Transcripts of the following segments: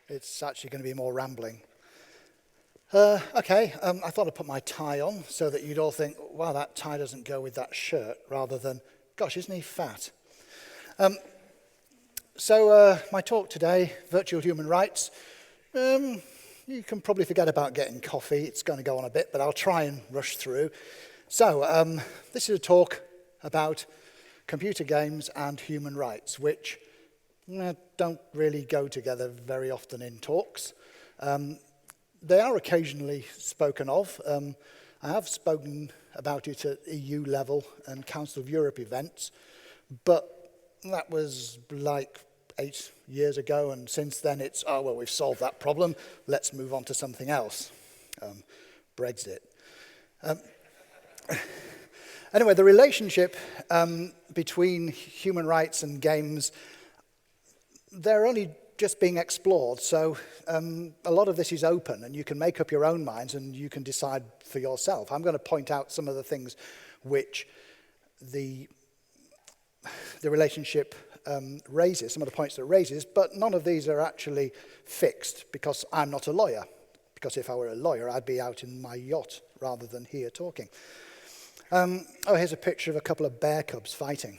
It's actually going to be more rambling. Okay, I thought I'd put my tie on so that you'd all think, wow, that tie doesn't go with that shirt, rather than, gosh, isn't he fat? So my talk today, virtual human rights. You can probably forget about getting coffee. It's going to go on a bit, but I'll try and rush through. So this is a talk about computer games and human rights, which don't really go together very often in talks. They are occasionally spoken of. I have spoken about it at EU level and Council of Europe events, but that was like 8 years ago, and since then it's, oh, well, we've solved that problem, let's move on to something else. Brexit. Anyway, the relationship between human rights and games, they're only just being explored, so a lot of this is open, and you can make up your own minds and you can decide for yourself. I'm going to point out some of the things which the relationship raises, some of the points that it raises, but none of these are actually fixed because I'm not a lawyer. Because if I were a lawyer, I'd be out in my yacht rather than here talking. Oh, here's a picture of a couple of bear cubs fighting.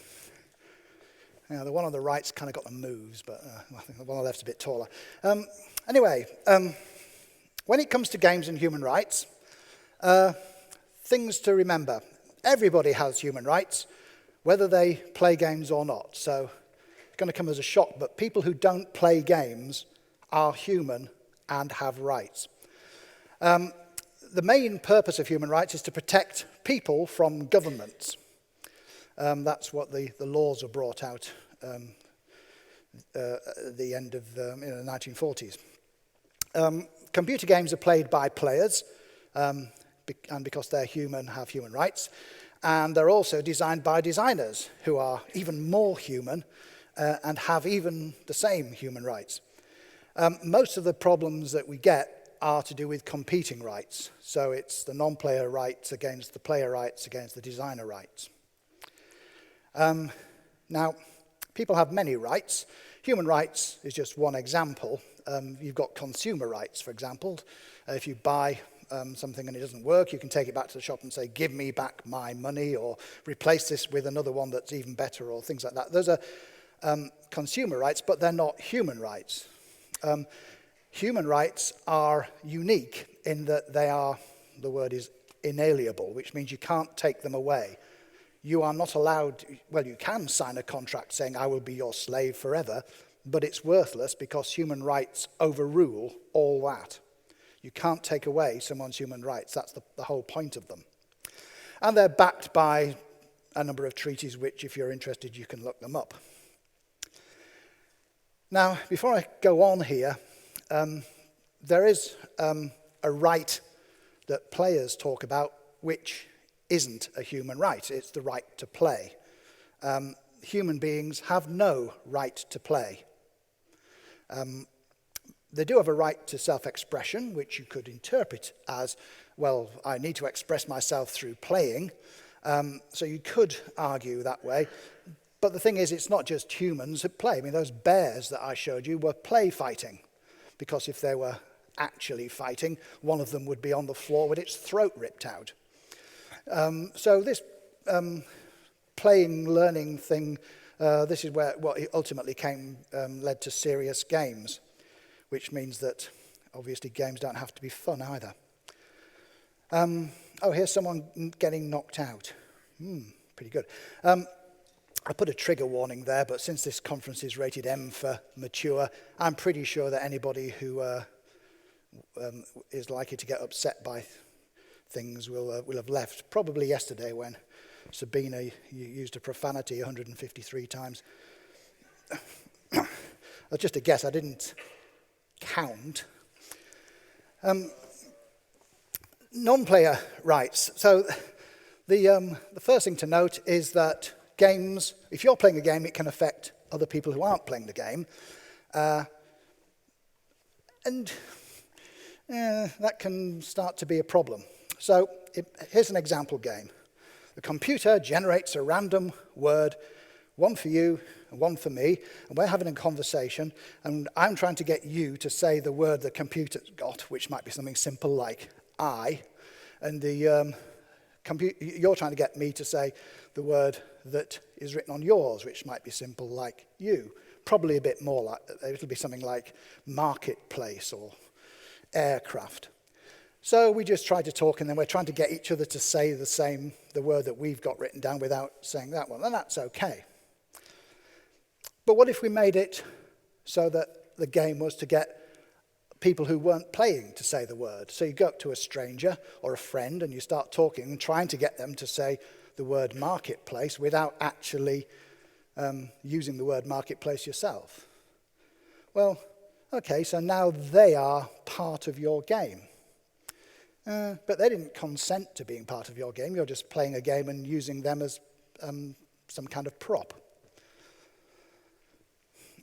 Now, the one on the right's kind of got the moves, but I think the one on the left's a bit taller. Anyway, when it comes to games and human rights, things to remember. Everybody has human rights, whether they play games or not. So it's going to come as a shock, but people who don't play games are human and have rights. The main purpose of human rights is to protect people from governments. That's what the laws were brought out at the end of the 1940s. Computer games are played by players, and because they're human, have human rights. And they're also designed by designers who are even more human and have even the same human rights. Most of the problems that we get are to do with competing rights. So it's the non-player rights against the player rights against the designer rights. Now, people have many rights. Human rights is just one example. You've got consumer rights, for example. If you buy something and it doesn't work, you can take it back to the shop and say, give me back my money, or replace this with another one that's even better, or things like that. Those are consumer rights, but they're not human rights. Human rights are unique in that they are, the word is inalienable, which means you can't take them away. You are not allowed, well, you can sign a contract saying, I will be your slave forever, but it's worthless because human rights overrule all that. You can't take away someone's human rights. That's the whole point of them. And they're backed by a number of treaties, which, if you're interested, you can look them up. Now, before I go on here, there is a right that players talk about, which isn't a human right. It's the right to play. Human beings have no right to play. They do have a right to self-expression, which you could interpret as, well, I need to express myself through playing. So you could argue that way. But the thing is, it's not just humans that play. I mean, those bears that I showed you were play fighting, because if they were actually fighting, one of them would be on the floor with its throat ripped out. So this playing, learning thing, this is where what ultimately led to serious games, which means that obviously games don't have to be fun either. Oh, here's someone getting knocked out. Pretty good. I put a trigger warning there, but since this conference is rated M for mature, I'm pretty sure that anybody who is likely to get upset by things will have left. Probably yesterday when Sabina used a profanity 153 times. That's just a guess. I didn't count. Non-player rights. So the first thing to note is that games, if you're playing a game, it can affect other people who aren't playing the game. And that can start to be a problem. So here's an example game. The computer generates a random word one for you and one for me, and we're having a conversation, and I'm trying to get you to say the word the computer's got, which might be something simple like I, and you're trying to get me to say the word that is written on yours, which might be simple like you. Probably a bit more like, it'll be something like marketplace or aircraft. So we just try to talk, and then we're trying to get each other to say the word that we've got written down without saying that one, and that's okay. But what if we made it so that the game was to get people who weren't playing to say the word? So you go up to a stranger or a friend and you start talking and trying to get them to say the word marketplace without actually using the word marketplace yourself. Well, okay, so now they are part of your game. But they didn't consent to being part of your game. You're just playing a game and using them as some kind of prop.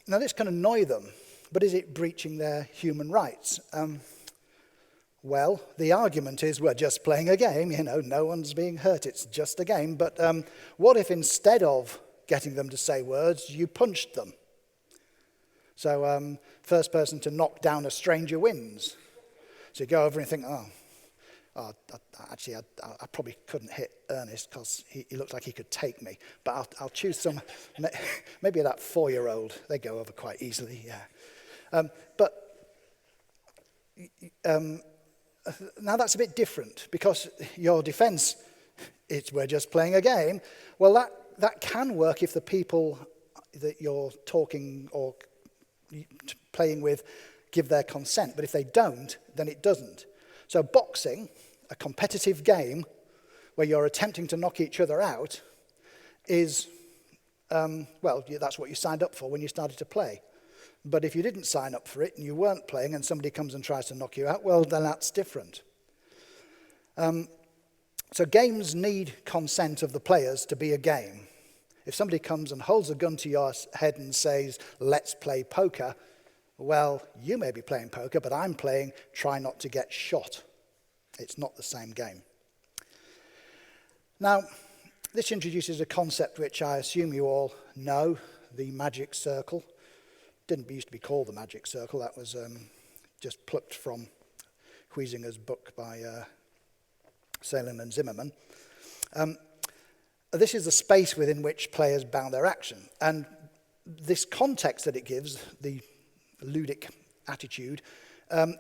Now, this can annoy them, but is it breaching their human rights? Well, the argument is we're just playing a game, no one's being hurt, it's just a game. But what if instead of getting them to say words, you punched them? So first person to knock down a stranger wins. So you go over and think, actually, I probably couldn't hit Ernest because he looked like he could take me. But I'll choose maybe that 4-year-old. They go over quite easily, yeah. Now that's a bit different because your defense, we're just playing a game. Well, that can work if the people that you're talking or playing with give their consent. But if they don't, then it doesn't. So boxing, a competitive game where you're attempting to knock each other out, is, that's what you signed up for when you started to play. But if you didn't sign up for it and you weren't playing and somebody comes and tries to knock you out, well, then that's different. So games need consent of the players to be a game. If somebody comes and holds a gun to your head and says, let's play poker, well, you may be playing poker, but I'm playing try not to get shot. It's not the same game. Now, this introduces a concept which I assume you all know, the magic circle. Didn't used to be called the magic circle. That was just plucked from Huizinga's book by Salem and Zimmerman. This is the space within which players bound their action. And this context that it gives, the ludic attitude,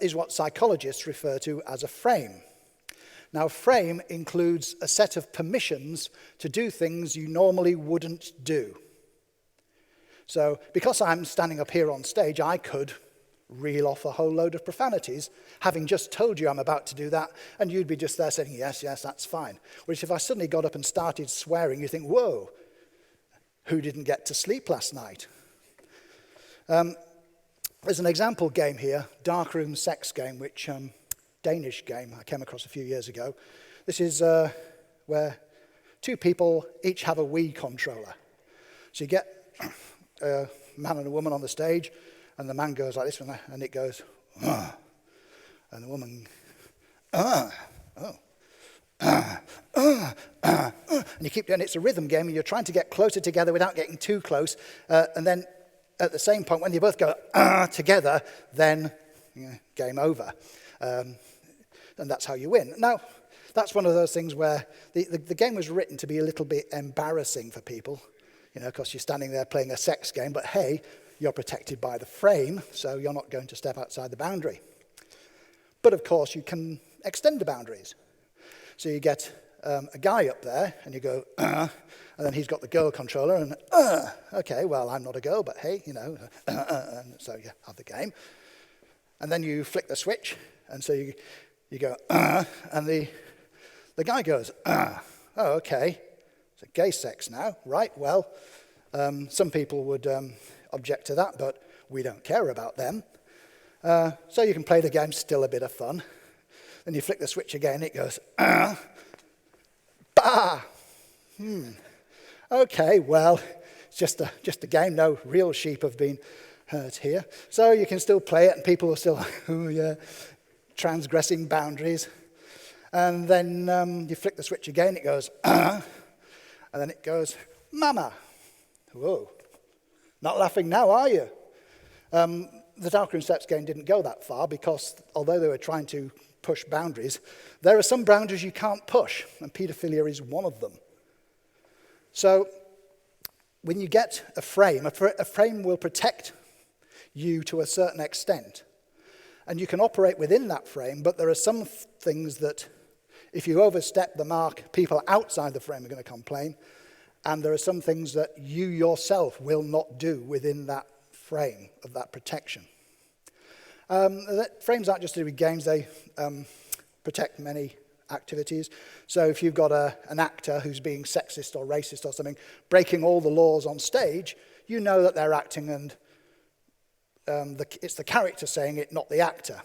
is what psychologists refer to as a frame. Now, a frame includes a set of permissions to do things you normally wouldn't do. So, because I'm standing up here on stage, I could reel off a whole load of profanities, having just told you I'm about to do that, and you'd be just there saying, yes, that's fine. Whereas if I suddenly got up and started swearing, you think, whoa, who didn't get to sleep last night? There's an example game here, Darkroom Sex Game, which Danish game I came across a few years ago. This is where two people each have a Wii controller. So you get a man and a woman on the stage, and the man goes like this, and it goes, and the woman, and you keep doing it. It's a rhythm game, and you're trying to get closer together without getting too close, and then at the same point, when you both go together, then game over. And that's how you win. Now, that's one of those things where the game was written to be a little bit embarrassing for people, because you're standing there playing a sex game, but hey, you're protected by the frame, so you're not going to step outside the boundary. But of course, you can extend the boundaries. So you get a guy up there, and you go, and then he's got the girl controller, and okay, well, I'm not a girl, but hey, and so you have the game. And then you flick the switch, and so you go, and the guy goes, oh, okay, so gay sex now, right? Well, some people would object to that, but we don't care about them. So you can play the game, still a bit of fun. Then you flick the switch again, it goes, bah! Okay, well, it's just a game. No real sheep have been hurt here. So you can still play it, and people are still, oh yeah, transgressing boundaries. And then you flick the switch again, it goes, and then it goes, mama. Whoa, not laughing now, are you? The Darker and Steps game didn't go that far because although they were trying to push boundaries, there are some boundaries you can't push, and paedophilia is one of them. So when you get a frame will protect you to a certain extent. And you can operate within that frame, but there are some things that if you overstep the mark, people outside the frame are going to complain. And there are some things that you yourself will not do within that frame of that protection. Frames aren't just to do with games, they protect many activities. So if you've got an actor who's being sexist or racist or something, breaking all the laws on stage, you know that they're acting and it's the character saying it, not the actor.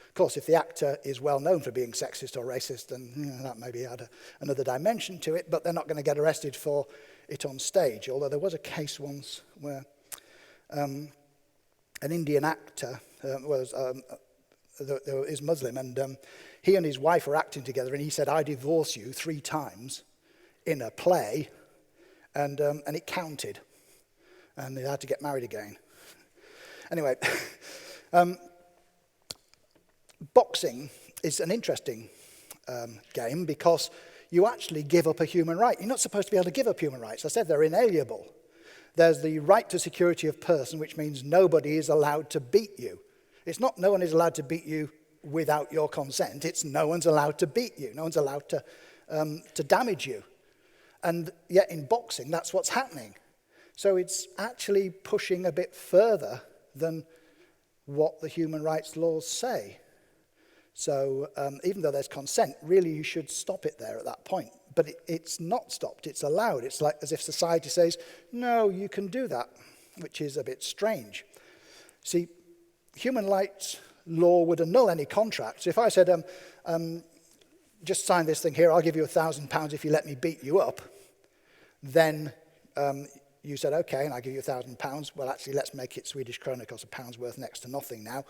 Of course, if the actor is well known for being sexist or racist, then that maybe add another dimension to it, but they're not going to get arrested for it on stage. Although there was a case once where an Indian actor is Muslim, and he and his wife were acting together, and he said, "I divorce you" 3 times in a play, and it counted, and they had to get married again. Anyway, boxing is an interesting game because you actually give up a human right. You're not supposed to be able to give up human rights. I said they're inalienable. There's the right to security of person, which means nobody is allowed to beat you. It's not no one is allowed to beat you without your consent. It's no one's allowed to beat you. No one's allowed to damage you. And yet in boxing, that's what's happening. So it's actually pushing a bit further than what the human rights laws say. So even though there's consent, really you should stop it there at that point. But it's not stopped, it's allowed. It's like as if society says, no, you can do that, which is a bit strange. See, human rights law would annul any contract. So if I said, just sign this thing here, I'll give you £1,000 if you let me beat you up, then you said, okay, and I give you £1,000. Well, actually, let's make it Swedish krona because a pound's worth next to nothing now.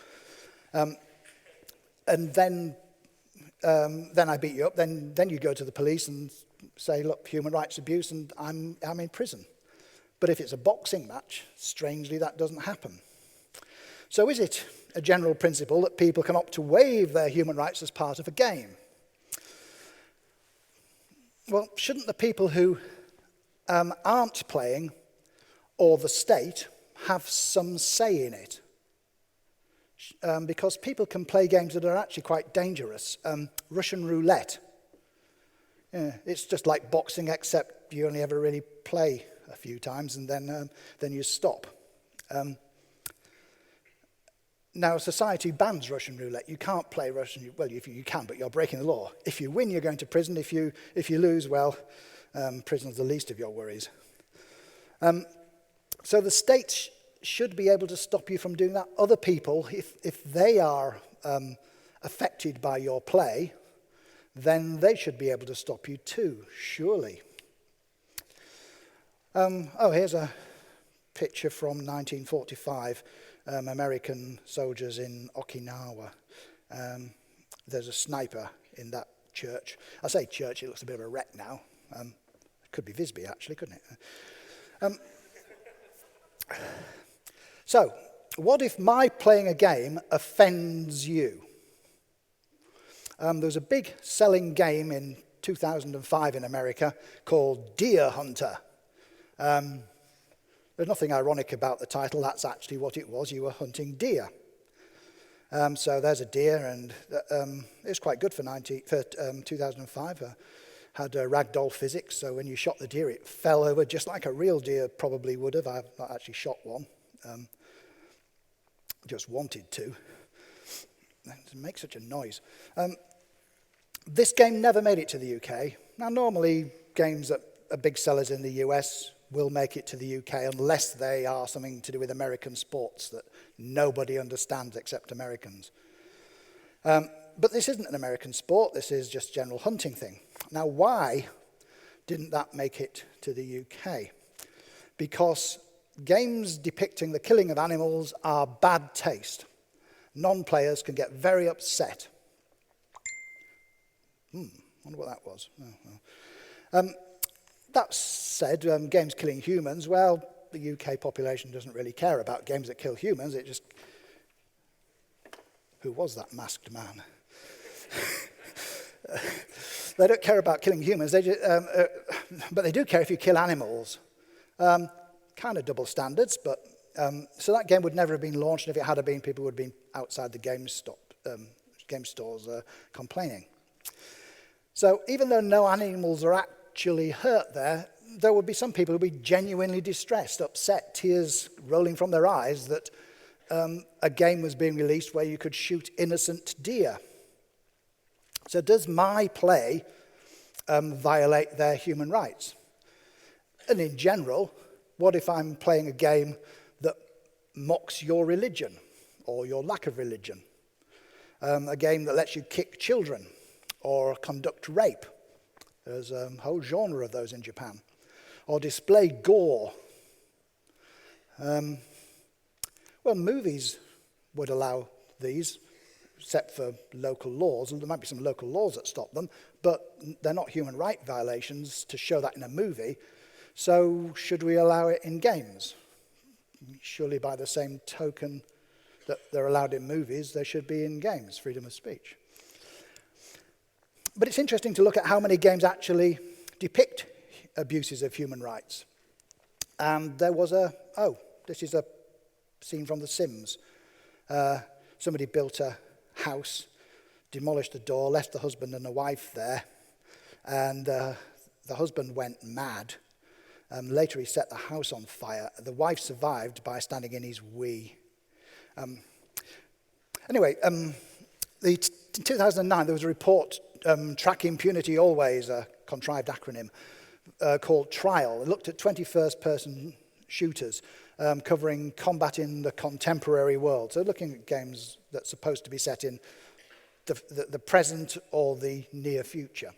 And then I beat you up. Then you go to the police and say, look, human rights abuse, and I'm in prison. But if it's a boxing match, strangely, that doesn't happen. So is it a general principle that people can opt to waive their human rights as part of a game? Well, shouldn't the people who aren't playing, or the state, have some say in it? Because people can play games that are actually quite dangerous. Russian roulette. Yeah, it's just like boxing, except you only ever really play a few times and then you stop. Now, society bans Russian roulette. You can't play Russian. Well, you can, but you're breaking the law. If you win, you're going to prison. If you lose, well, prison's the least of your worries. So the state should be able to stop you from doing that. Other people, if they are affected by your play, then they should be able to stop you too, surely. Here's a picture from 1945, American soldiers in Okinawa. There's a sniper in that church. I say church, it looks a bit of a wreck now. It could be Visby, actually, couldn't it? So, what if my playing a game offends you? There was a big selling game in 2005 in America called Deer Hunter. There's nothing ironic about the title. That's actually what it was. You were hunting deer. So there's a deer, and it was quite good for 2005. Had ragdoll physics, so when you shot the deer, it fell over just like a real deer probably would have. I've not actually shot one. Just wanted to. It makes such a noise. This game never made it to the UK. Now, normally, games that are big sellers in the US will make it to the UK unless they are something to do with American sports that nobody understands except Americans. But this isn't an American sport. This is just a general hunting thing. Now, why didn't that make it to the UK? Because games depicting the killing of animals are bad taste. Non-players can get very upset. Wonder what that was. That said, games killing humans, well, the UK population doesn't really care about games that kill humans. It just... Who was that masked man? They don't care about killing humans, but they do care if you kill animals. Kind of double standards, but... so that game would never have been launched, and if it had been, people would have been outside the game stores complaining. So even though no animals are actually hurt there would be some people who would be genuinely distressed, upset, tears rolling from their eyes that a game was being released where you could shoot innocent deer. So does my play violate their human rights? And in general, what if I'm playing a game that mocks your religion or your lack of religion? A game that lets you kick children or conduct rape. There's a whole genre of those in Japan. Or display gore. Well, movies would allow these, except for local laws. And there might be some local laws that stop them, but they're not human rights violations to show that in a movie. So should we allow it in games? Surely by the same token that they're allowed in movies, they should be in games, freedom of speech. But it's interesting to look at how many games actually depict abuses of human rights. And there was this is a scene from The Sims. Somebody built a house, demolished the door, left the husband and the wife there, and the husband went mad. Later he set the house on fire. The wife survived by standing in his Wii. In 2009 there was a report, Track Impunity Always, a contrived acronym, called Trial. It looked at 21st person shooters covering combat in the contemporary world. So looking at games that's supposed to be set in the present or the near future.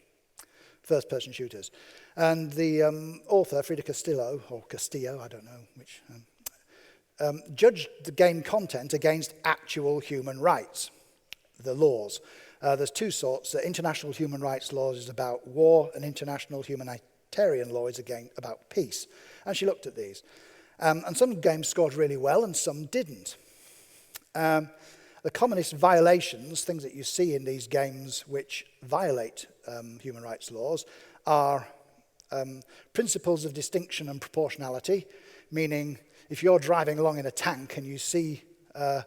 First person shooters. And the author, Frida Castillo, I don't know which, judged the game content against actual human rights, the laws. There's two sorts. The international human rights laws is about war, and international humanitarian law is again about peace. And she looked at these. And some games scored really well and some didn't. The commonest violations, things that you see in these games which violate human rights laws, are principles of distinction and proportionality, meaning if you're driving along in a tank and you see a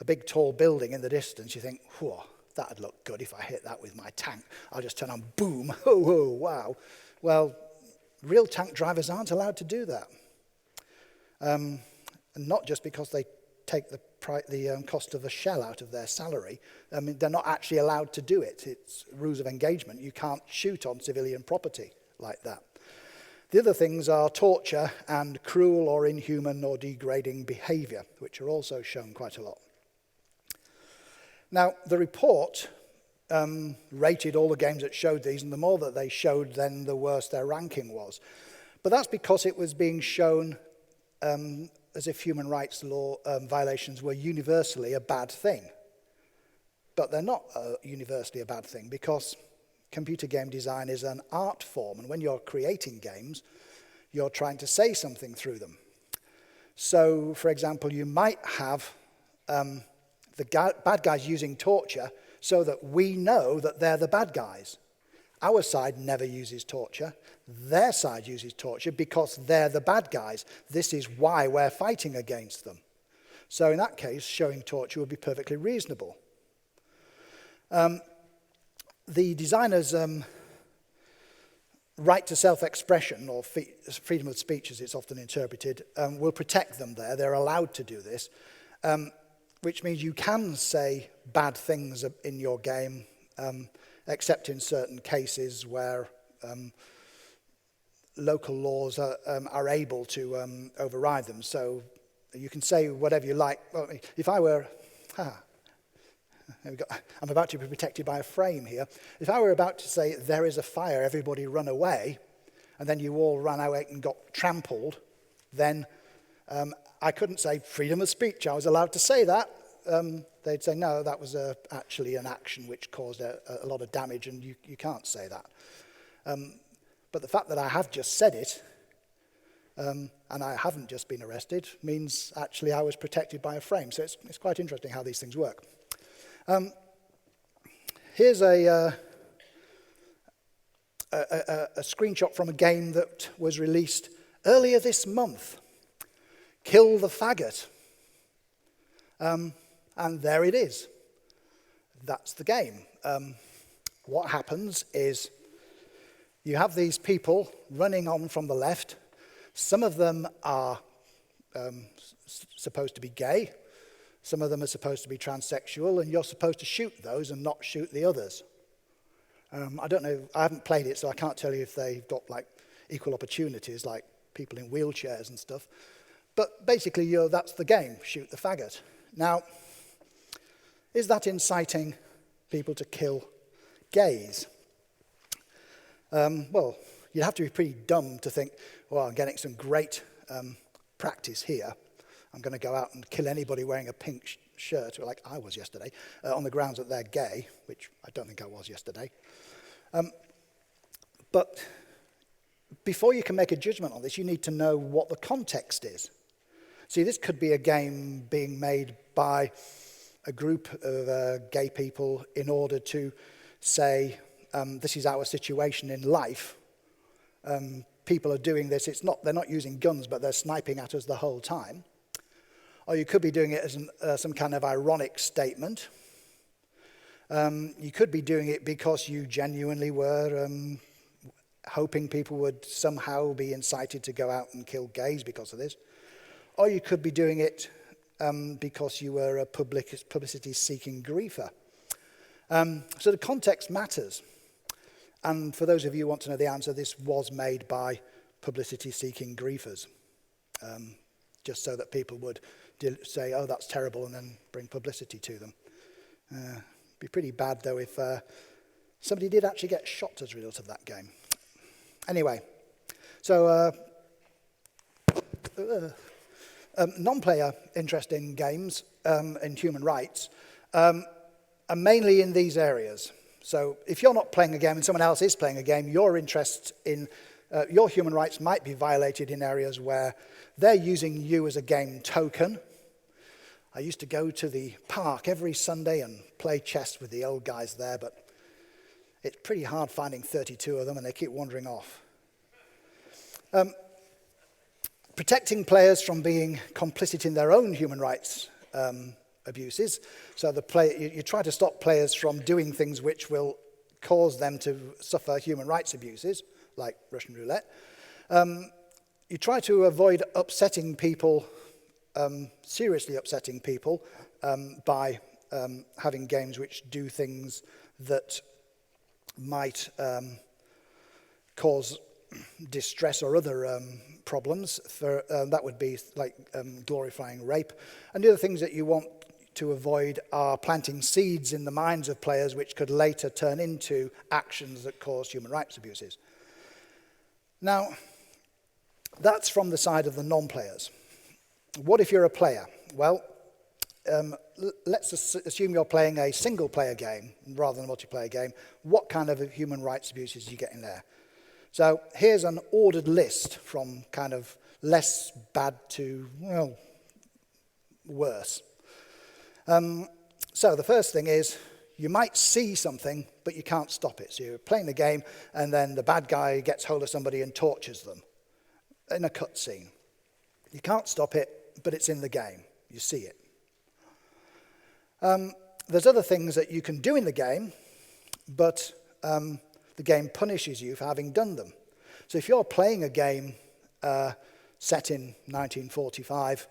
big tall building in the distance, you think, whoa, that'd look good if I hit that with my tank. I'll just turn on, boom, oh, wow. Well, real tank drivers aren't allowed to do that. And not just because they take the cost of a shell out of their salary. I mean, they're not actually allowed to do it. It's rules of engagement. You can't shoot on civilian property like that. The other things are torture and cruel or inhuman or degrading behavior, which are also shown quite a lot. Now, the report rated all the games that showed these, and the more that they showed, then the worse their ranking was. But that's because it was being shown as if human rights law violations were universally a bad thing. But they're not universally a bad thing, because computer game design is an art form, and when you're creating games, you're trying to say something through them. So, for example, you might have the bad guys using torture so that we know that they're the bad guys. Our side never uses torture. Their side uses torture because they're the bad guys. This is why we're fighting against them. So in that case, showing torture would be perfectly reasonable. The designer's right to self-expression, or freedom of speech as it's often interpreted, will protect them there. They're allowed to do this, which means you can say bad things in your game, except in certain cases where local laws are able to override them. So you can say whatever you like. Well, if I were... I'm about to be protected by a frame here. If I were about to say, there is a fire, everybody run away, and then you all ran out and got trampled, then I couldn't say freedom of speech. I was allowed to say that. They'd say, no, that was actually an action which caused a lot of damage, and you can't say that. But the fact that I have just said it and I haven't just been arrested, means actually I was protected by a frame. So it's quite interesting how these things work. Here's a screenshot from a game that was released earlier this month. Kill the Faggot. And there it is. That's the game. What happens is you have these people running on from the left. Some of them are supposed to be gay. Some of them are supposed to be transsexual, and you're supposed to shoot those and not shoot the others. I don't know, I haven't played it, so I can't tell you if they've got like equal opportunities, like people in wheelchairs and stuff. But basically, that's the game, shoot the faggot. Now, is that inciting people to kill gays? Well, you'd have to be pretty dumb to think, well, I'm getting some great practice here. I'm going to go out and kill anybody wearing a pink shirt, like I was yesterday, on the grounds that they're gay, which I don't think I was yesterday. But before you can make a judgment on this, you need to know what the context is. See, this could be a game being made by a group of gay people in order to say, this is our situation in life. People are doing this. They're not using guns, but they're sniping at us the whole time. Or you could be doing it as some kind of ironic statement. You could be doing it because you genuinely were hoping people would somehow be incited to go out and kill gays because of this. Or you could be doing it because you were a publicity-seeking griefer. So the context matters. And for those of you who want to know the answer, this was made by publicity-seeking griefers, just so that people would say, oh, that's terrible, and then bring publicity to them. It'd be pretty bad, though, if somebody did actually get shot as a result of that game. Anyway, so non-player interest in games and human rights are mainly in these areas. So if you're not playing a game and someone else is playing a game, your interest in your human rights might be violated in areas where they're using you as a game token. I used to go to the park every Sunday and play chess with the old guys there, but it's pretty hard finding 32 of them, and they keep wandering off. Protecting players from being complicit in their own human rights abuses. So you try to stop players from doing things which will cause them to suffer human rights abuses, like Russian roulette. You try to avoid upsetting people, seriously upsetting people, by having games which do things that might cause distress or other problems. That would be like glorifying rape. And the other things that you want to avoid are planting seeds in the minds of players which could later turn into actions that cause human rights abuses. Now, that's from the side of the non-players. What if you're a player? Well, let's assume you're playing a single-player game rather than a multiplayer game. What kind of human rights abuses do you get in there? So here's an ordered list from kind of less bad to, well, worse. So the first thing is you might see something, but you can't stop it. So you're playing the game, and then the bad guy gets hold of somebody and tortures them in a cutscene. You can't stop it, but it's in the game. You see it. There's other things that you can do in the game, but the game punishes you for having done them. So if you're playing a game set in 1945,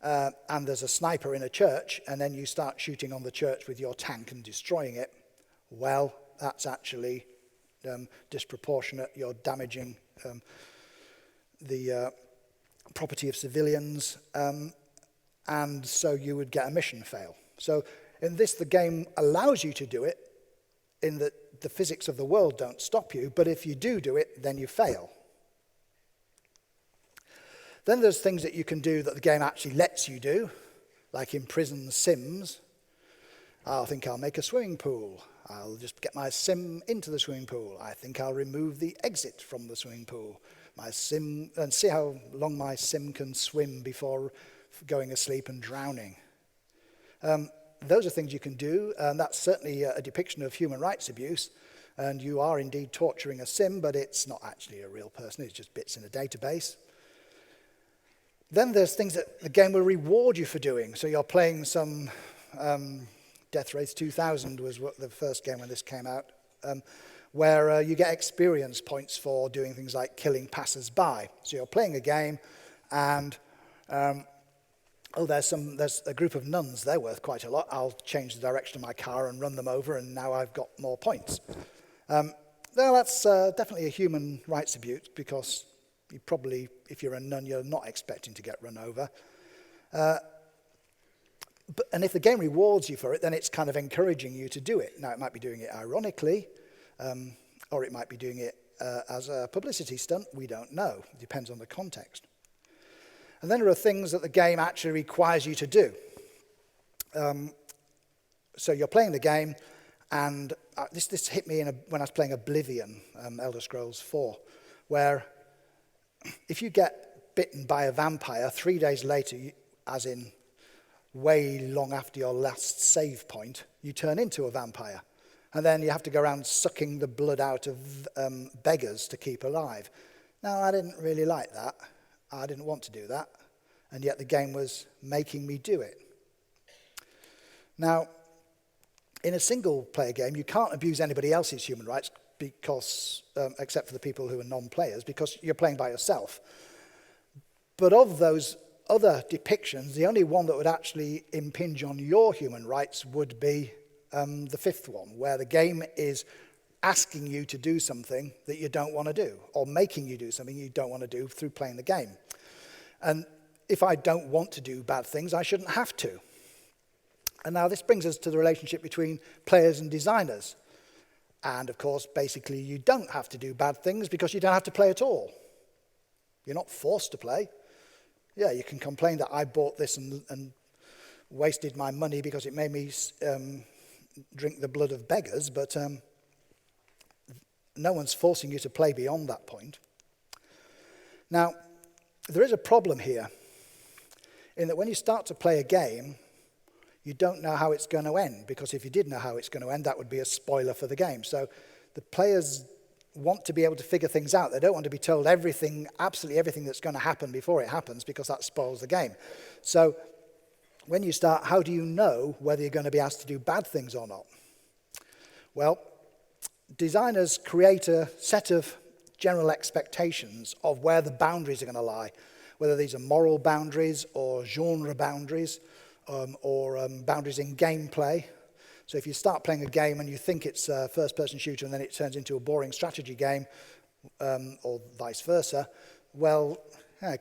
and there's a sniper in a church, and then you start shooting on the church with your tank and destroying it, well, that's actually disproportionate. You're damaging the property of civilians, and so you would get a mission fail. So in this, the game allows you to do it in that the physics of the world don't stop you, but if you do it, then you fail. Then there's things that you can do that the game actually lets you do, like imprison Sims. I think I'll make a swimming pool. I'll just get my sim into the swimming pool. I think I'll remove the exit from the swimming pool. My sim, and see how long my sim can swim before going asleep and drowning. Those are things you can do, and that's certainly a depiction of human rights abuse. And you are indeed torturing a sim, but it's not actually a real person, it's just bits in a database. Then there's things that the game will reward you for doing. So you're playing some Death Race 2000 was the first game when this came out, where you get experience points for doing things like killing passers-by. So you're playing a game, and there's a group of nuns, they're worth quite a lot. I'll change the direction of my car and run them over, and now I've got more points. Well, that's definitely a human rights abuse, because you probably, if you're a nun, you're not expecting to get run over. And if the game rewards you for it, then it's kind of encouraging you to do it. Now, it might be doing it ironically, or it might be doing it as a publicity stunt. We don't know. It depends on the context. And then there are things that the game actually requires you to do. So you're playing the game, and this hit me when I was playing Oblivion, Elder Scrolls 4, where if you get bitten by a vampire 3 days later, as in way long after your last save point, you turn into a vampire. And then you have to go around sucking the blood out of beggars to keep alive. Now, I didn't really like that. I didn't want to do that. And yet the game was making me do it. Now, in a single-player game, you can't abuse anybody else's human rights because, except for the people who are non-players, because you're playing by yourself. But of those other depictions, the only one that would actually impinge on your human rights would be the fifth one, where the game is asking you to do something that you don't want to do, or making you do something you don't want to do through playing the game. And if I don't want to do bad things, I shouldn't have to. And now this brings us to the relationship between players and designers. And of course, basically, you don't have to do bad things because you don't have to play at all. You're not forced to play. Yeah, you can complain that I bought this and wasted my money because it made me drink the blood of beggars, but no one's forcing you to play beyond that point. Now, there is a problem here in that when you start to play a game, you don't know how it's going to end, because if you did know how it's going to end, that would be a spoiler for the game. So the players want to be able to figure things out. They don't want to be told everything, absolutely everything that's going to happen before it happens, because that spoils the game. So when you start, how do you know whether you're going to be asked to do bad things or not? Well, designers create a set of general expectations of where the boundaries are going to lie, whether these are moral boundaries or genre boundaries, or boundaries in gameplay. So if you start playing a game and you think it's a first-person shooter and then it turns into a boring strategy game, or vice versa, well,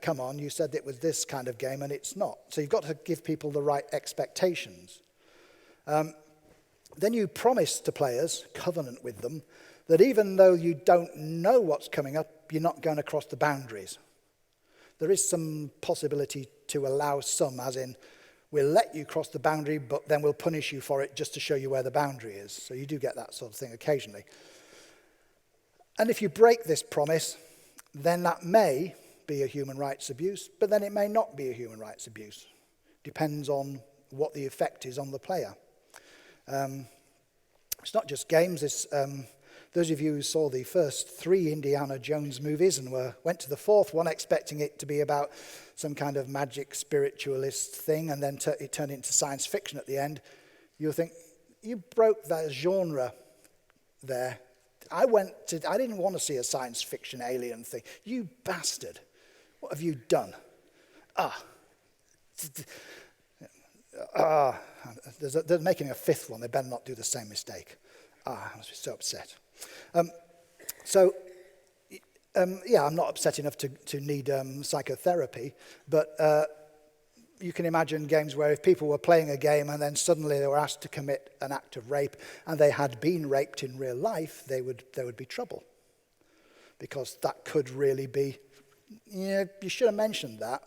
come on, you said it was this kind of game and it's not. So you've got to give people the right expectations. Then you promise to players, covenant with them, that even though you don't know what's coming up, you're not going to cross the boundaries. There is some possibility to allow some, as in, we'll let you cross the boundary, but then we'll punish you for it just to show you where the boundary is. So you do get that sort of thing occasionally. And if you break this promise, then that may be a human rights abuse, but then it may not be a human rights abuse. Depends on what the effect is on the player. It's not just games. Those of you who saw the first 3 Indiana Jones movies and went to the 4th one expecting it to be about some kind of magic spiritualist thing, and then it turned into science fiction at the end, you'll think, you broke that genre there. I didn't want to see a science fiction alien thing. You bastard. What have you done? They're making a 5th one. They better not do the same mistake. I must be so upset. I'm not upset enough to need psychotherapy, but you can imagine games where if people were playing a game and then suddenly they were asked to commit an act of rape and they had been raped in real life, there would be trouble. Because that could really be, you should have mentioned that.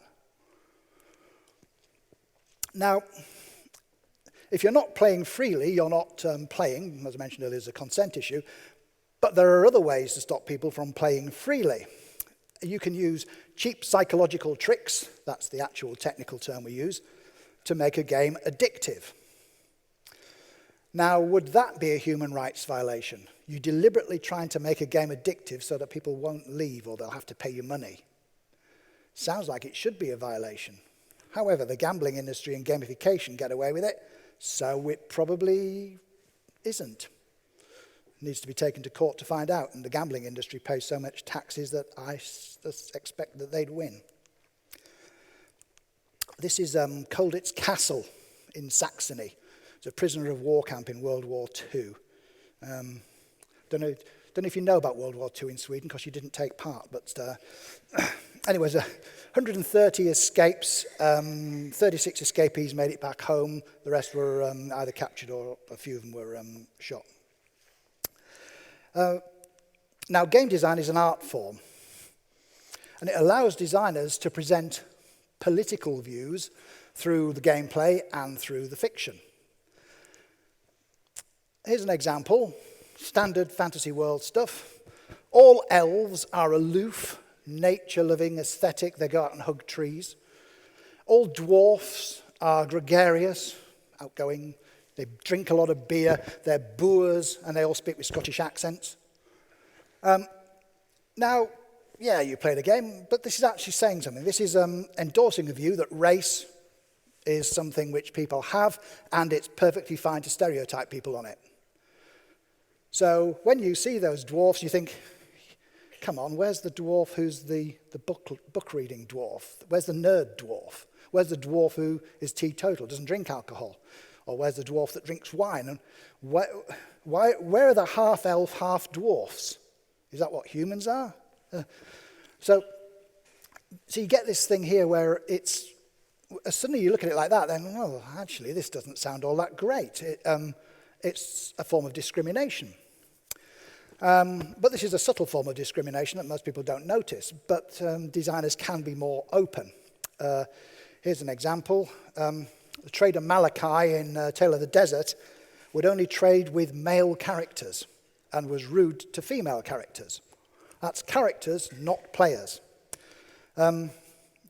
Now, If you're not playing freely, you're not playing. As I mentioned earlier, there's a consent issue. But there are other ways to stop people from playing freely. You can use cheap psychological tricks, that's the actual technical term we use, to make a game addictive. Now, would that be a human rights violation? You deliberately trying to make a game addictive so that people won't leave or they'll have to pay you money. Sounds like it should be a violation. However, the gambling industry and gamification get away with it, so it probably isn't. It needs to be taken to court to find out, and the gambling industry pays so much taxes that I expect that they'd win. This is Colditz Castle in Saxony. It's a prisoner of war camp in World War II. Don't know if you know about World War II in Sweden because you didn't take part, but anyways, 130 escapes, 36 escapees made it back home. The rest were either captured or a few of them were shot. Now, game design is an art form, and it allows designers to present political views through the gameplay and through the fiction. Here's an example, standard fantasy world stuff. All elves are aloof, nature-loving, aesthetic. They go out and hug trees. All dwarfs are gregarious, outgoing. They drink a lot of beer. They're boors, and they all speak with Scottish accents. Now, yeah, you play the game, but this is actually saying something. This is endorsing a view that race is something which people have, and it's perfectly fine to stereotype people on it. So when you see those dwarfs, you think, come on, where's the dwarf who's the book-reading dwarf? Where's the nerd dwarf? Where's the dwarf who is teetotal, doesn't drink alcohol? Or where's the dwarf that drinks wine? And where are the half-elf, half-dwarfs? Is that what humans are? So you get this thing here where it's, suddenly you look at it like that, then, well, actually, this doesn't sound all that great. It's a form of discrimination. But this is a subtle form of discrimination that most people don't notice, but designers can be more open. Here's an example. The trader Malachi in Tale of the Desert would only trade with male characters and was rude to female characters. That's characters, not players. There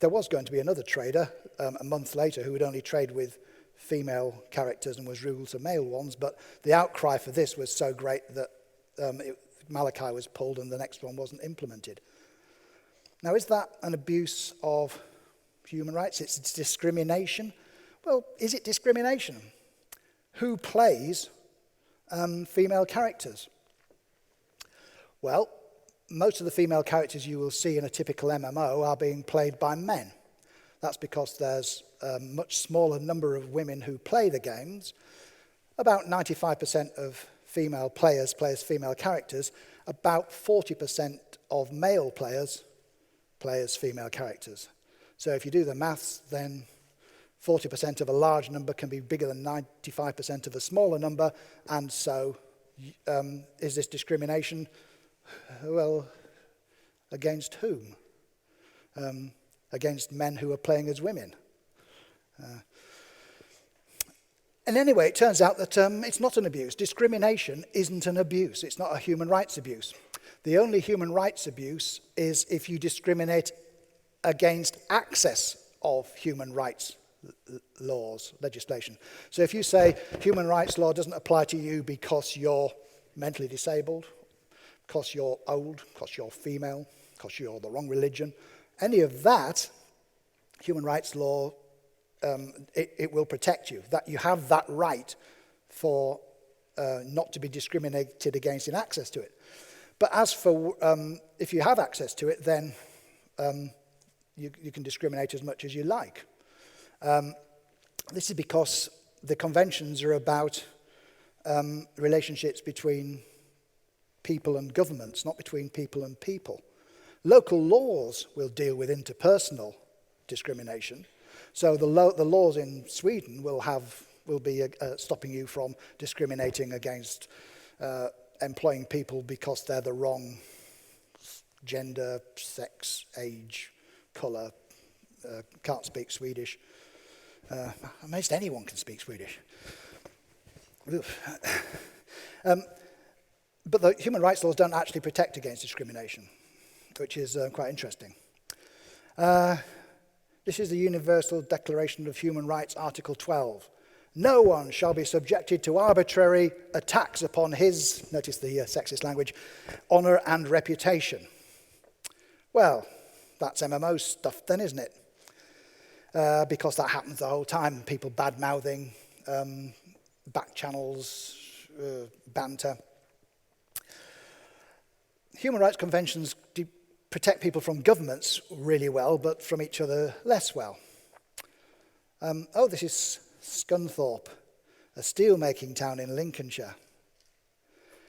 was going to be another trader a month later who would only trade with female characters and was rude to male ones, but the outcry for this was so great that Malachi was pulled and the next one wasn't implemented. Now, is that an abuse of human rights? It's discrimination. Well, is it discrimination? Who plays female characters? Well, most of the female characters you will see in a typical MMO are being played by men. That's because there's a much smaller number of women who play the games. About 95% of female players plays female characters. About 40% of male players plays female characters. So if you do the maths, then 40% of a large number can be bigger than 95% of a smaller number, and so is this discrimination? Well, against whom? Against men who are playing as women. And anyway, it turns out that it's not an abuse. Discrimination isn't an abuse. It's not a human rights abuse. The only human rights abuse is if you discriminate against access of human rights laws, legislation. So if you say human rights law doesn't apply to you because you're mentally disabled, because you're old, because you're female, because you're the wrong religion, any of that, human rights law, it will protect you. That you have that right for not to be discriminated against in access to it. But as for if you have access to it, then you can discriminate as much as you like. This is because the conventions are about relationships between people and governments, not between people and people. Local laws will deal with interpersonal discrimination. So the laws in Sweden will be stopping you from discriminating against employing people because they're the wrong gender, sex, age, colour, can't speak Swedish. Almost anyone can speak Swedish. But the human rights laws don't actually protect against discrimination, which is quite interesting. This is the Universal Declaration of Human Rights, Article 12. No one shall be subjected to arbitrary attacks upon his, notice the sexist language, honour and reputation. Well, that's MMO stuff then, isn't it? Because that happens the whole time, people bad-mouthing, back channels, banter. Human rights conventions protect people from governments really well, but from each other less well. This is Scunthorpe, a steel-making town in Lincolnshire.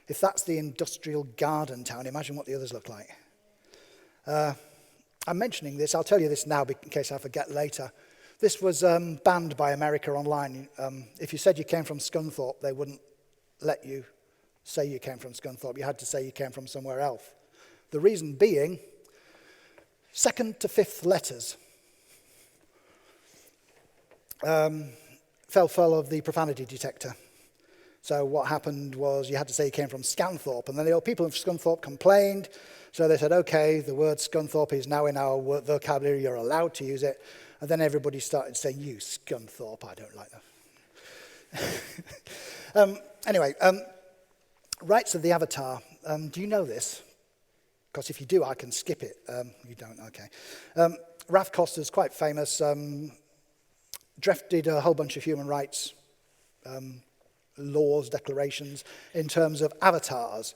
If that's the industrial garden town, imagine what the others look like. I'm mentioning this, I'll tell you this now in case I forget later. This was banned by America online. If you said you came from Scunthorpe, they wouldn't let you say you came from Scunthorpe. You had to say you came from somewhere else. The reason being, second to fifth letters fell foul of the profanity detector. So what happened was you had to say you came from Scunthorpe, and then the people of Scunthorpe complained, so they said, okay, the word Scunthorpe is now in our vocabulary, you're allowed to use it, and then everybody started saying, you Scunthorpe, I don't like that. Anyway, rights of the avatar, do you know this? Because if you do, I can skip it. You don't, okay. Ralph Costa's quite famous, drafted a whole bunch of human rights laws, declarations, in terms of avatars.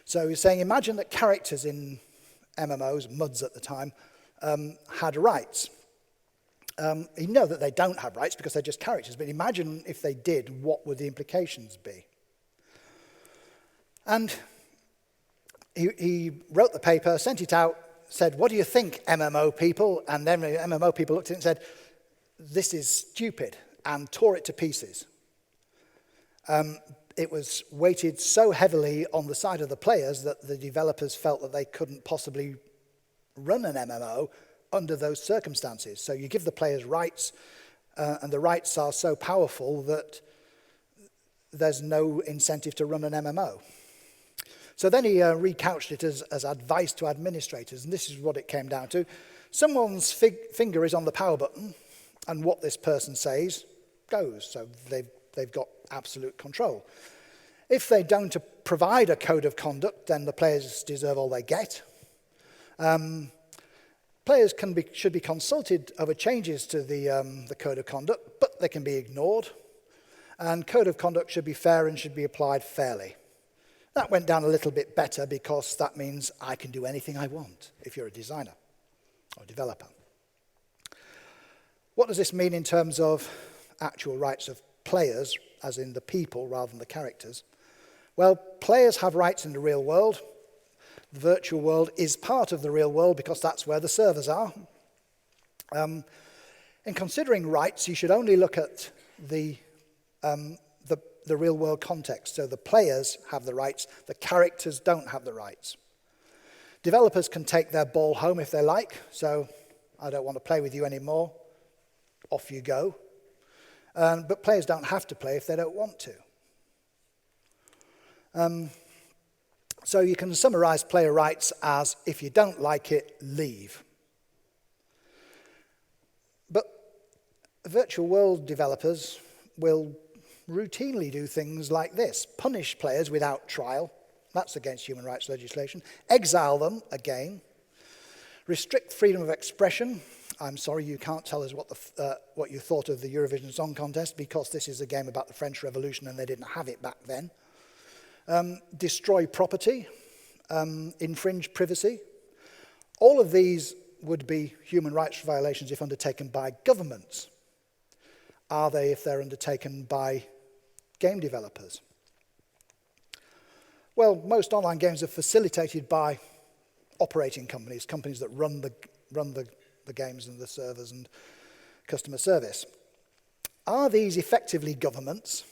So he's saying, imagine that characters in MMOs, MUDs at the time, had rights. You know that they don't have rights because they're just characters, but imagine if they did, what would the implications be? And he wrote the paper, sent it out, said, what do you think, MMO people? And then the MMO people looked at it and said, this is stupid, and tore it to pieces. It was weighted so heavily on the side of the players that the developers felt that they couldn't possibly run an MMO under those circumstances. So you give the players rights, and the rights are so powerful that there's no incentive to run an MMO. So then he recouched it as advice to administrators, and this is what it came down to. Someone's finger is on the power button, and what this person says goes. So they've got absolute control. If they don't provide a code of conduct, then the players deserve all they get. Players should be consulted over changes to the code of conduct, but they can be ignored. And code of conduct should be fair and should be applied fairly. That went down a little bit better because that means I can do anything I want if you're a designer or developer. What does this mean in terms of actual rights of players, as in the people rather than the characters? Well, players have rights in the real world. The virtual world is part of the real world because that's where the servers are. In considering rights, you should only look at the real world context. So the players have the rights, the characters don't have the rights. Developers can take their ball home if they like. So I don't want to play with you anymore. Off you go. But players don't have to play if they don't want to. So you can summarize player rights as, if you don't like it, leave. But virtual world developers will routinely do things like this. Punish players without trial. That's against human rights legislation. Exile them, again. Restrict freedom of expression. I'm sorry, you can't tell us what you thought of the Eurovision Song Contest because this is a game about the French Revolution and they didn't have it back then. Destroy property, infringe privacy. All of these would be human rights violations if undertaken by governments. Are they if they're undertaken by game developers? Well, most online games are facilitated by operating companies, companies that run the games and the servers and customer service. Are these effectively governments,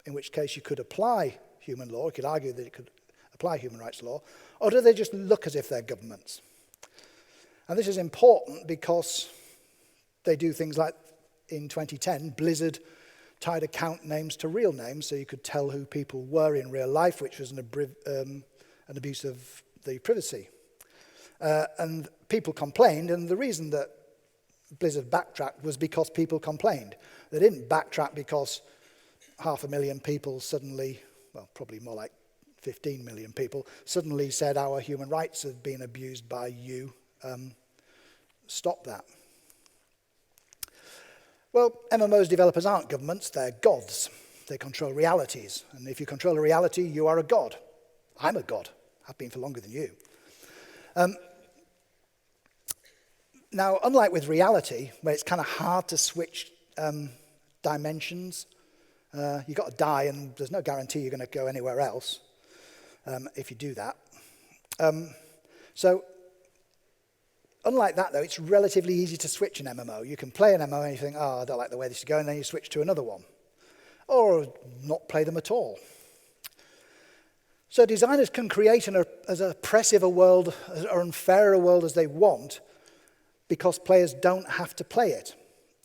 in which case you could apply human law, you could argue that it could apply human rights law, or do they just look as if they're governments? And this is important because they do things like, in 2010, Blizzard tied account names to real names so you could tell who people were in real life, which was an abuse of the privacy. And people complained, and the reason that Blizzard backtracked was because people complained. They didn't backtrack because 500,000 people suddenly, well, probably more like 15 million people, suddenly said our human rights have been abused by you. Stop that. Well, MMOs developers aren't governments, they're gods. They control realities. And if you control a reality, you are a god. I'm a god. I've been for longer than you. Now, unlike with reality, where it's kind of hard to switch dimensions, you've got to die and there's no guarantee you're going to go anywhere else if you do that. So, unlike that, though, it's relatively easy to switch an MMO. You can play an MMO and you think, oh, I don't like the way this is going, and then you switch to another one. Or not play them at all. So designers can create as oppressive a world or unfair a world as they want because players don't have to play it.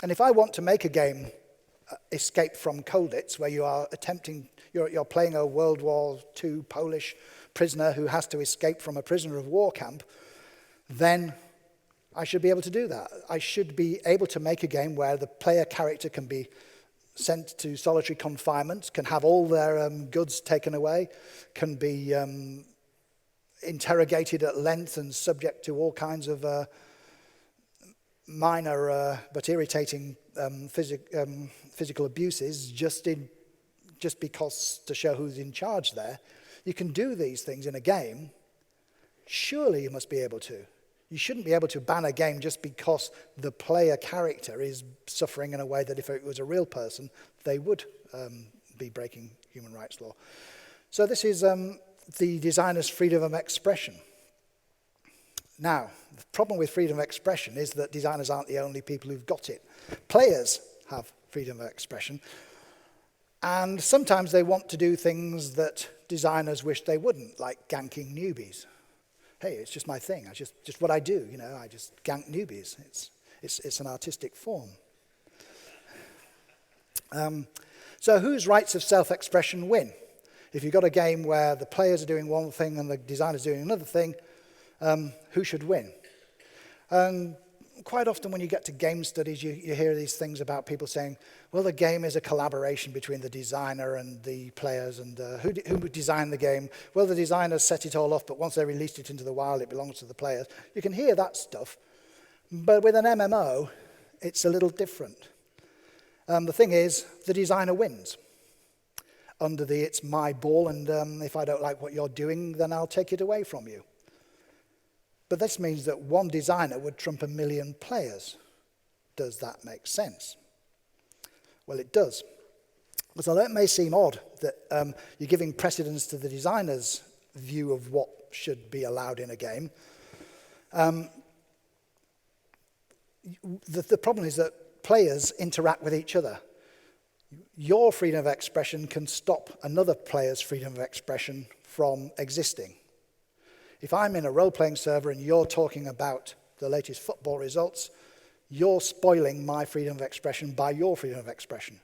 And if I want to make a game, Escape from Colditz, where you are you're playing a World War II Polish prisoner who has to escape from a prisoner of war camp, then I should be able to do that. I should be able to make a game where the player character can be sent to solitary confinement, can have all their goods taken away, can be interrogated at length and subject to all kinds of minor but irritating physical abuses just because to show who's in charge there. You can do these things in a game. Surely you must be able to. You shouldn't be able to ban a game just because the player character is suffering in a way that if it was a real person, they would be breaking human rights law. So this is the designer's freedom of expression. Now, the problem with freedom of expression is that designers aren't the only people who've got it. Players have freedom of expression, and sometimes they want to do things that designers wish they wouldn't, like ganking newbies. Hey, it's just my thing. Just what I do. I just gank newbies. It's an artistic form. So whose rights of self-expression win? If you've got a game where the players are doing one thing and the designer's doing another thing, who should win? And quite often when you get to game studies, you hear these things about people saying, well, the game is a collaboration between the designer and the players, and who designed the game? Well, the designers set it all off, but once they released it into the wild, it belongs to the players. You can hear that stuff, but with an MMO, it's a little different. The thing is, the designer wins. Under the it's my ball, and if I don't like what you're doing, then I'll take it away from you. But this means that one designer would trump 1 million players. Does that make sense? Well, it does. So although it may seem odd that you're giving precedence to the designer's view of what should be allowed in a game, the problem is that players interact with each other. Your freedom of expression can stop another player's freedom of expression from existing. If I'm in a role-playing server and you're talking about the latest football results, you're spoiling my freedom of expression by your freedom of expression.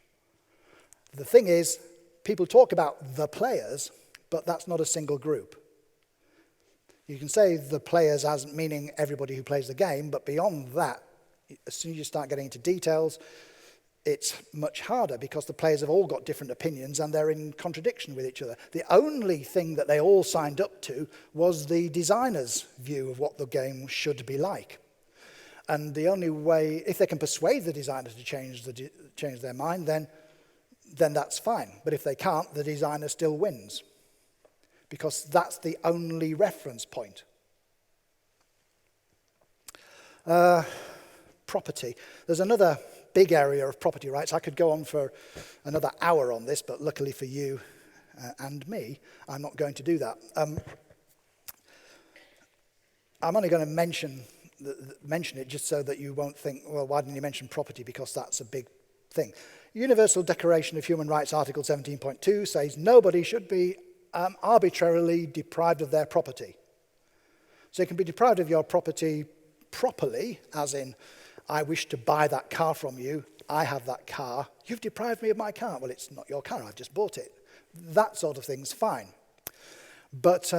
The thing is, people talk about the players, but that's not a single group. You can say the players as meaning everybody who plays the game, but beyond that, as soon as you start getting into details, it's much harder because the players have all got different opinions and they're in contradiction with each other. The only thing that they all signed up to was the designer's view of what the game should be like. And the only way, if they can persuade the designer to change their mind, then that's fine. But if they can't, the designer still wins because that's the only reference point. Property. There's another big area of property rights. I could go on for another hour on this, but luckily for you and me, I'm not going to do that. I'm only going to mention it just so that you won't think, well, why didn't you mention property? Because that's a big thing. Universal Declaration of Human Rights, Article 17.2 says nobody should be arbitrarily deprived of their property. So you can be deprived of your property properly, as in, I wish to buy that car from you, I have that car. You've deprived me of my car. Well, it's not your car. I've just bought it. That sort of thing's fine. But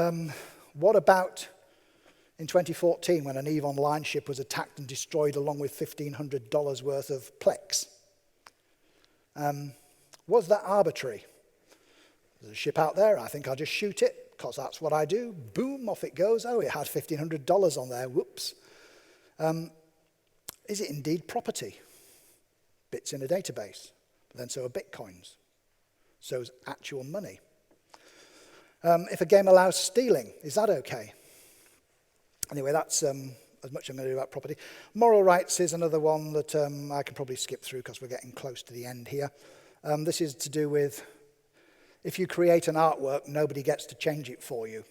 what about in 2014 when an EVE Online ship was attacked and destroyed along with $1,500 worth of Plex? Was that arbitrary? There's a ship out there. I think I'll just shoot it because that's what I do. Boom, off it goes. Oh, it had $1,500 on there. Whoops. Is it indeed property? Bits in a database. But then so are bitcoins. So is actual money. If a game allows stealing, is that okay? Anyway, that's as much as I'm going to do about property. Moral rights is another one that I can probably skip through because we're getting close to the end here. This is to do with if you create an artwork, nobody gets to change it for you.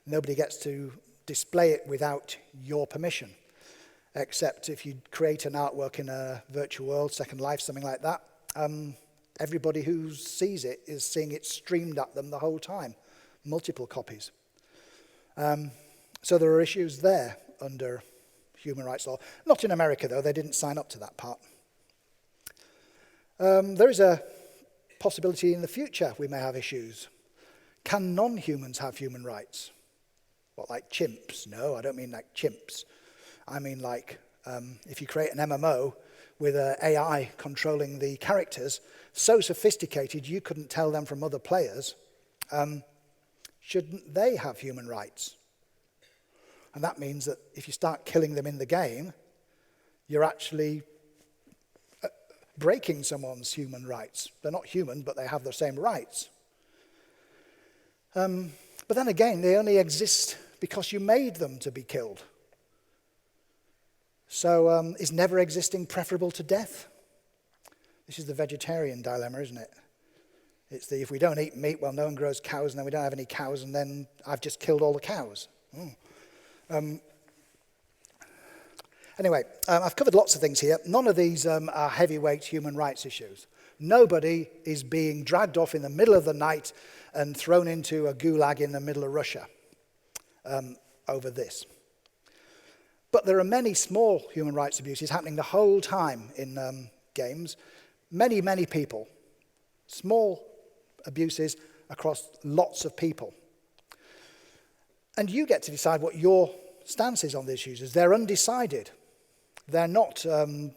Nobody gets to display it without your permission, except if you create an artwork in a virtual world, Second Life, something like that. Everybody who sees it is seeing it streamed at them the whole time, multiple copies. So there are issues there under human rights law. Not in America, though. They didn't sign up to that part. There is a possibility in the future we may have issues. Can non-humans have human rights? What, like chimps? No, I don't mean like chimps. I mean like if you create an MMO with an AI controlling the characters, so sophisticated you couldn't tell them from other players, shouldn't they have human rights? And that means that if you start killing them in the game, you're actually breaking someone's human rights. They're not human, but they have the same rights. But then again, they only exist because you made them to be killed. So is never existing preferable to death? This is the vegetarian dilemma, isn't it? It's the, if we don't eat meat, well, no one grows cows, and then we don't have any cows, and then I've just killed all the cows. Anyway, I've covered lots of things here. None of these are heavyweight human rights issues. Nobody is being dragged off in the middle of the night and thrown into a gulag in the middle of Russia over this. But there are many small human rights abuses happening the whole time in games. Many, many people. Small abuses across lots of people. And you get to decide what your stance is on these issues. They're undecided. They're not, there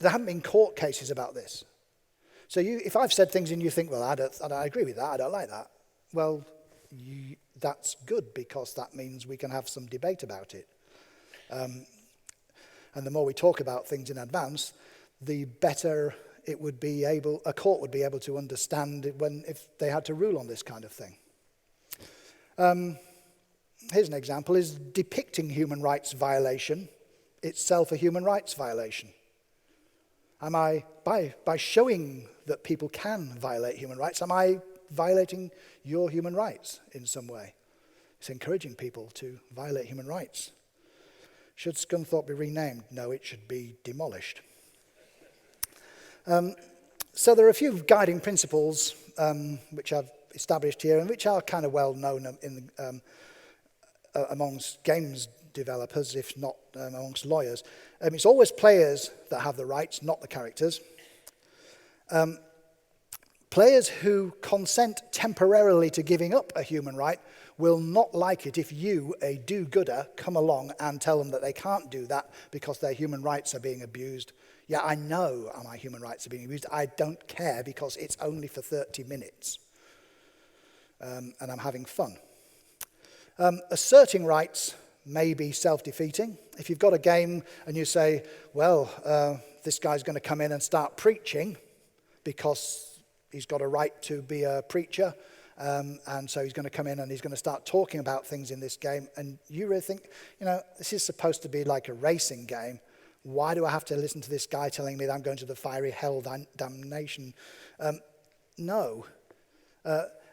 haven't been court cases about this. So if I've said things and you think, well, I don't agree with that, I don't like that, well, that's good because that means we can have some debate about it. And the more we talk about things in advance, the better it would be a court would be able to understand it if they had to rule on this kind of thing. Here's an example, is depicting human rights violation itself a human rights violation? Am I, by showing that people can violate human rights, am I violating your human rights in some way? It's encouraging people to violate human rights. Should Scunthorpe be renamed? No, it should be demolished. So there are a few guiding principles which I've established here and which are kind of well known amongst games developers, if not amongst lawyers. It's always players that have the rights, not the characters. Players who consent temporarily to giving up a human right will not like it if you, a do-gooder, come along and tell them that they can't do that because their human rights are being abused. Yeah, I know my human rights are being abused. I don't care because it's only for 30 minutes. And I'm having fun. Asserting rights may be self-defeating. If you've got a game and you say, well, this guy's going to come in and start preaching because he's got a right to be a preacher, and so he's going to come in and he's going to start talking about things in this game, and you really think, this is supposed to be like a racing game. Why do I have to listen to this guy telling me that I'm going to the fiery hell damnation? No.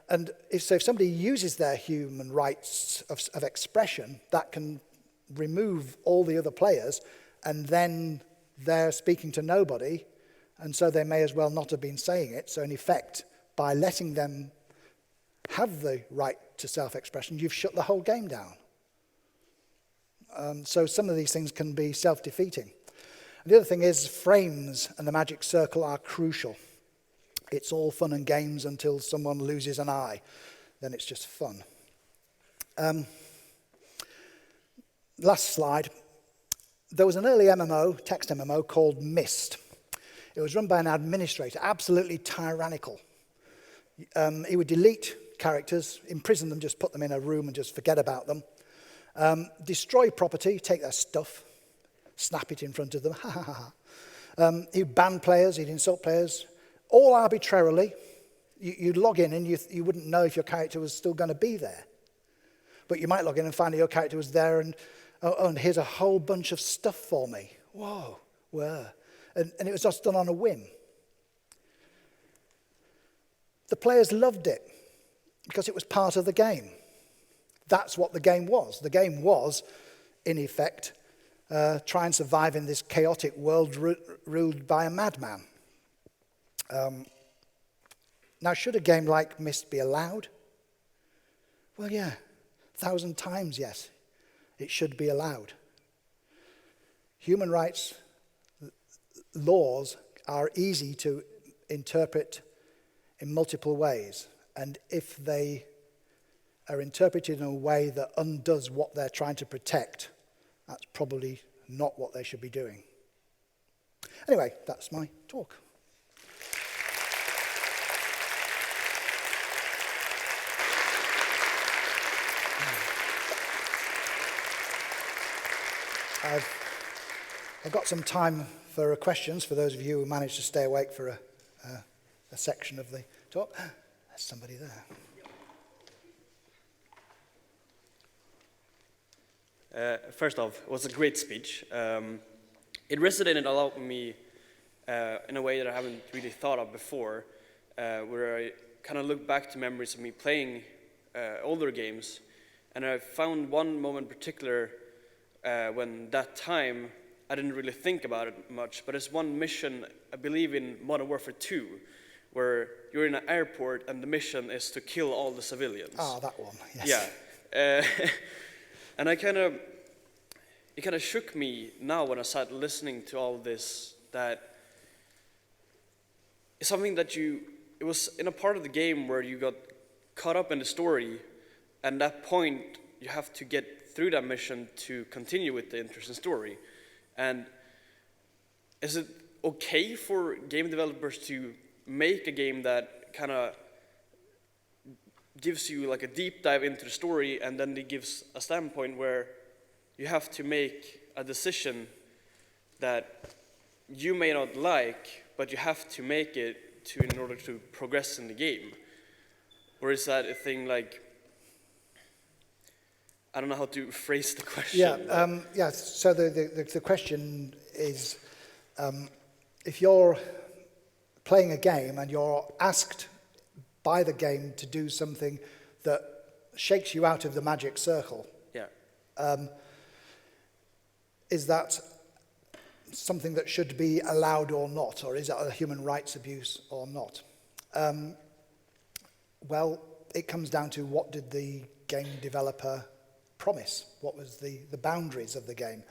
And if somebody uses their human rights of expression, that can remove all the other players, and then they're speaking to nobody, and so they may as well not have been saying it. So in effect, by letting them have the right to self-expression, you've shut the whole game down. So some of these things can be self-defeating. And the other thing is frames and the magic circle are crucial. It's all fun and games until someone loses an eye. Then it's just fun. Last slide. There was an early MMO, text MMO, called Myst. It was run by an administrator, absolutely tyrannical. He would delete characters, imprison them, just put them in a room and just forget about them. Destroy property, take their stuff, snap it in front of them, ha ha ha. He'd ban players, he'd insult players, all arbitrarily. You'd log in and you wouldn't know if your character was still going to be there. But you might log in and find that your character was there and, oh, and here's a whole bunch of stuff for me. Whoa, where? And it was just done on a whim. The players loved it because it was part of the game. That's what the game was. The game was, in effect, try and survive in this chaotic world ruled by a madman. Now, should a game like Myst be allowed? Well, yeah, 1,000 times yes, it should be allowed. Human rights laws are easy to interpret in multiple ways, and if they are interpreted in a way that undoes what they're trying to protect, that's probably not what they should be doing. Anyway, that's my talk. I've got some time for questions for those of you who managed to stay awake for a section of the talk. There's somebody there. First off, it was a great speech. It resonated a lot with me in a way that I haven't really thought of before, where I kind of look back to memories of me playing older games, and I found one moment in particular when that time I didn't really think about it much, but it's one mission, I believe in Modern Warfare 2, where you're in an airport and the mission is to kill all the civilians. Ah, that one, yes. Yeah. And it kind of shook me now when I started listening to all this, that it's something that it was in a part of the game where you got caught up in the story, and at that point you have to get through that mission to continue with the interesting story. And is it okay for game developers to make a game that kind of gives you like a deep dive into the story, and then it gives a standpoint where you have to make a decision that you may not like, but you have to make it in order to progress in the game? Or is that a thing like, I don't know how to phrase the question. Yeah, so the question is, if you're playing a game and you're asked by the game to do something that shakes you out of the magic circle, is that something that should be allowed or not, or is it a human rights abuse or not? Well, it comes down to what did the game developer promise? What was the boundaries of the game?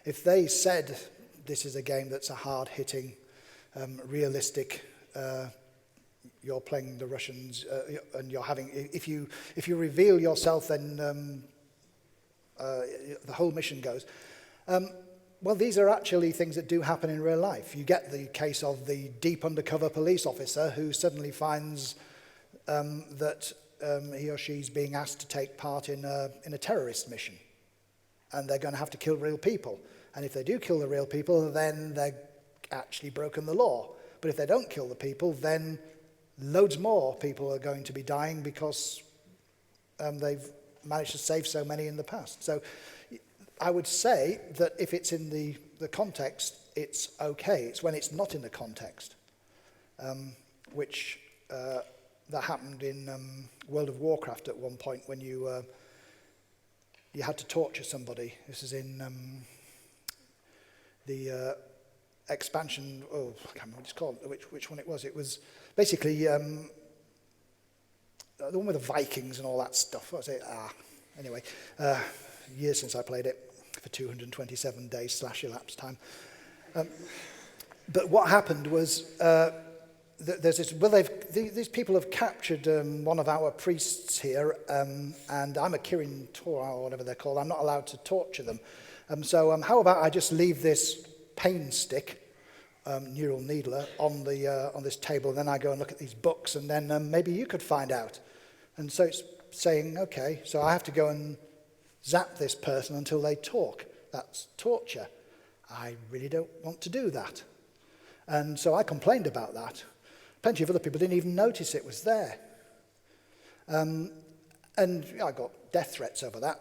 If they said this is a game that's a hard-hitting, realistic, you're playing the Russians, and you're having, if you reveal yourself, then the whole mission goes. Well, these are actually things that do happen in real life. You get the case of the deep undercover police officer who suddenly finds that he or she's being asked to take part in a terrorist mission, and they're going to have to kill real people. And if they do kill the real people, then they've actually broken the law. But if they don't kill the people, then loads more people are going to be dying because they've managed to save so many in the past. So I would say that if it's in the context, it's okay. It's when it's not in the context, which that happened in World of Warcraft at one point when you had to torture somebody. This is in the expansion. Oh, I can't remember what it's called. Which one it was? It was basically the one with the Vikings and all that stuff. What was it? Anyway, years since I played it, for 227 days / elapsed time. But what happened was there's this. Well, these people have captured one of our priests here, and I'm a Kirin Torah or whatever they're called. I'm not allowed to torture them. So how about I just leave this pain stick, neural needler, on this table, and then I go and look at these books, and then maybe you could find out. And so it's saying, okay, so I have to go and zap this person until they talk. That's torture. I really don't want to do that. And so I complained about that. Plenty of other people didn't even notice it was there. And I got death threats over that,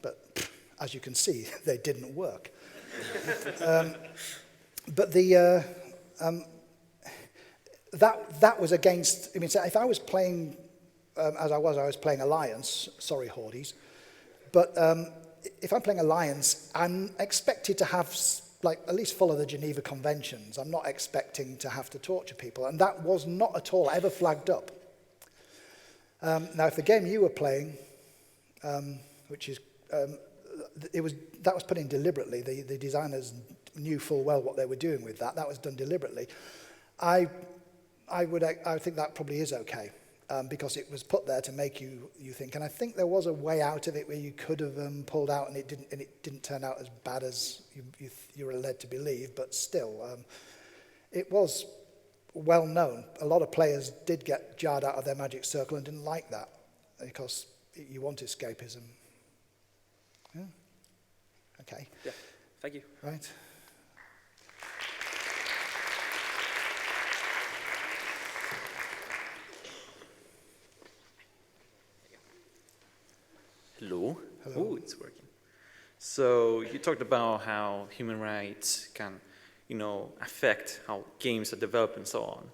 but as you can see, they didn't work. But that was against, I mean, so if I was playing, as I was playing Alliance, sorry Hordies, but if I'm playing Alliance, I'm expected to have, like, at least follow the Geneva Conventions. I'm not expecting to have to torture people, and that was not at all ever flagged up. Now, if the game you were playing, which is, that was put in deliberately, the designers knew full well what they were doing with that. That was done deliberately. I think that probably is okay, because it was put there to make you think. And I think there was a way out of it where you could have pulled out, and it didn't turn out as bad as you were led to believe. But still, it was well known. A lot of players did get jarred out of their magic circle and didn't like that because you want escapism. Yeah. Okay. Yeah. Thank you. Right. Hello. Hello. Oh, it's working. So you talked about how human rights can, affect how games are developed and so on,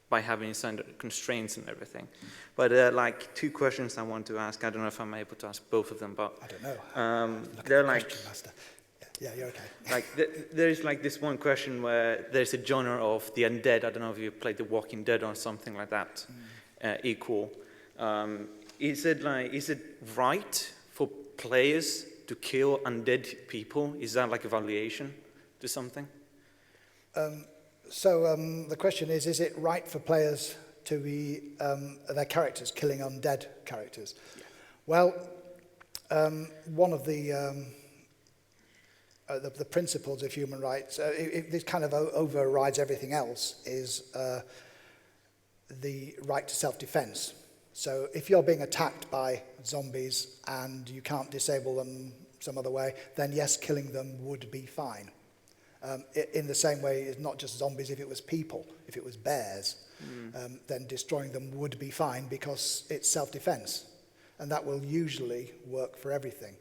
by having some constraints and everything. But like 2 questions I want to ask. I don't know if I'm able to ask both of them, but I don't know. they're like, Master. Yeah, you're okay. like there's like this one question where there's a genre of the undead. I don't know if you played The Walking Dead or something like that. Equal. Is it right for players to kill undead people? Is that like a valuation to something? So the question is it right for players to be, their characters, killing undead characters? Yeah. Well, one of the principles of human rights, this kind of overrides everything else, is the right to self-defense. So if you're being attacked by zombies and you can't disable them some other way, then yes, killing them would be fine. In the same way, it's not just zombies. If it was people, if it was bears, then destroying them would be fine because it's self-defense. And that will usually work for everything.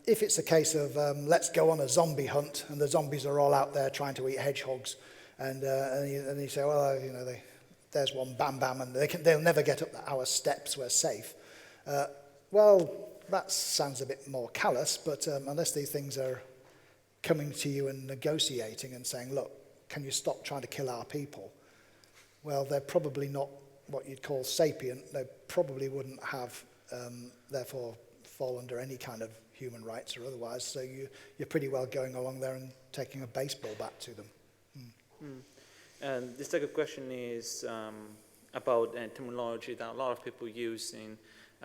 If it's a case of let's go on a zombie hunt and the zombies are all out there trying to eat hedgehogs, and you say, well, there's one, bam, bam, and they'll never get up our steps, we're safe. Well, that sounds a bit more callous, but unless these things are coming to you and negotiating and saying, look, can you stop trying to kill our people? Well, they're probably not what you'd call sapient. They probably wouldn't have, therefore, fall under any kind of human rights or otherwise. So you're pretty well going along there and taking a baseball bat to them. And the second question is about terminology that a lot of people use in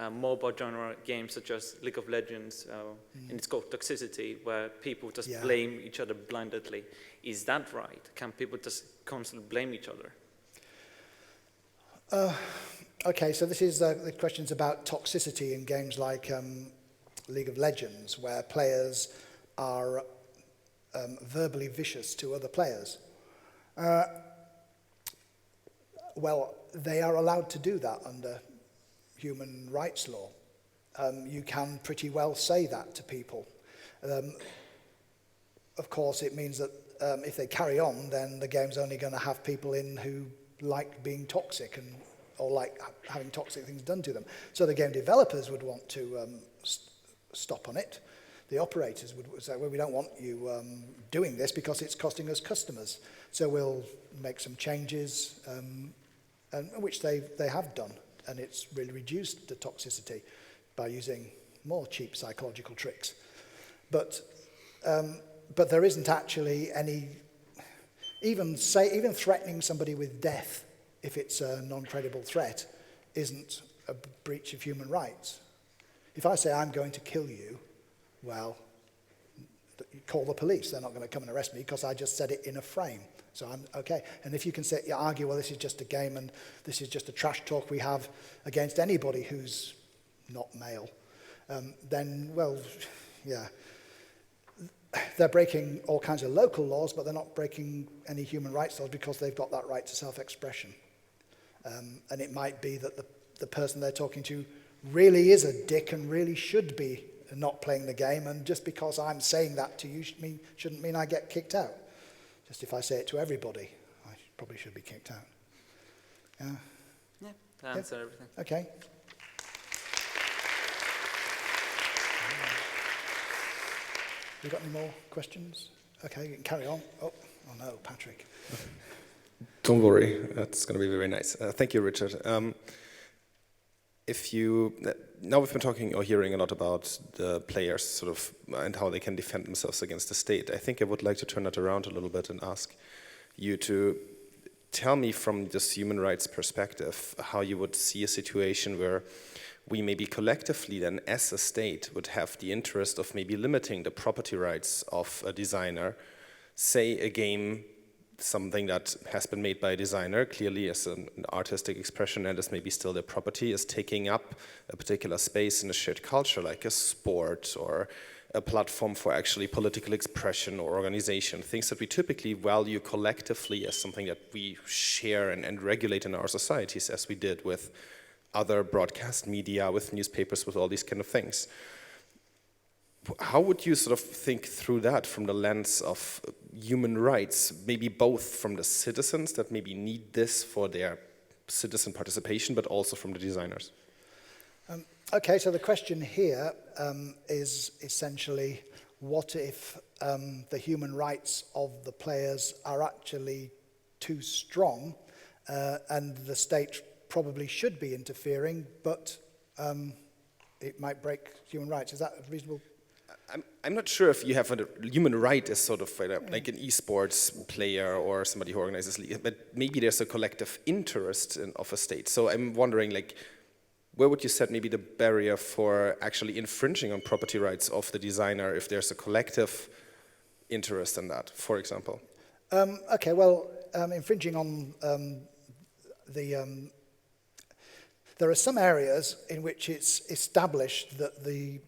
mobile genre games such as League of Legends, and it's called toxicity, where people just blame each other blindly. Is that right? Can people just constantly blame each other? Okay, so this is the questions about toxicity in games like League of Legends, where players are verbally vicious to other players. Well, they are allowed to do that under human rights law. You can pretty well say that to people. Of course, it means that if they carry on, then the game's only going to have people in who like being toxic or like having toxic things done to them. So the game developers would want to stop on it. The operators would say, well, we don't want you doing this because it's costing us customers. So we'll make some changes, and which they have done. And it's really reduced the toxicity by using more cheap psychological tricks. But but there isn't actually any, even threatening somebody with death, if it's a non-credible threat, isn't a breach of human rights. If I say I'm going to kill you, well, call the police. They're not going to come and arrest me because I just said it in a frame. So I'm okay. And if you can argue, well, this is just a game and this is just a trash talk we have against anybody who's not male, then, well, yeah. They're breaking all kinds of local laws, but they're not breaking any human rights laws because they've got that right to self-expression. And it might be that the person they're talking to really is a dick and really should be not playing the game, and just because I'm saying that to you shouldn't mean I get kicked out. Just if I say it to everybody, I probably should be kicked out. Yeah, that answers everything. Okay. You got any more questions? Okay, you can carry on. Oh no, Patrick. Don't worry, that's going to be very nice. Thank you, Richard. Now we've been talking or hearing a lot about the players sort of and how they can defend themselves against the state. I think I would like to turn that around a little bit and ask you to tell me from this human rights perspective how you would see a situation where we maybe collectively then as a state would have the interest of maybe limiting the property rights of a designer, say a game, something that has been made by a designer, clearly as an artistic expression and as maybe still their property, is taking up a particular space in a shared culture like a sport or a platform for actually political expression or organization, things that we typically value collectively as something that we share and regulate in our societies, as we did with other broadcast media, with newspapers, with all these kind of things. How would you sort of think through that from the lens of human rights, maybe both from the citizens that maybe need this for their citizen participation, but also from the designers? Okay, so the question here is essentially, what if the human rights of the players are actually too strong and the state probably should be interfering, but it might break human rights? Is that a reasonable? I'm not sure if you have a human right as sort of like an esports player or somebody who organizes league, but maybe there's a collective interest of a state. So I'm wondering, like, where would you set maybe the barrier for actually infringing on property rights of the designer if there's a collective interest in that, for example? Okay, well, infringing on there are some areas in which it's established that the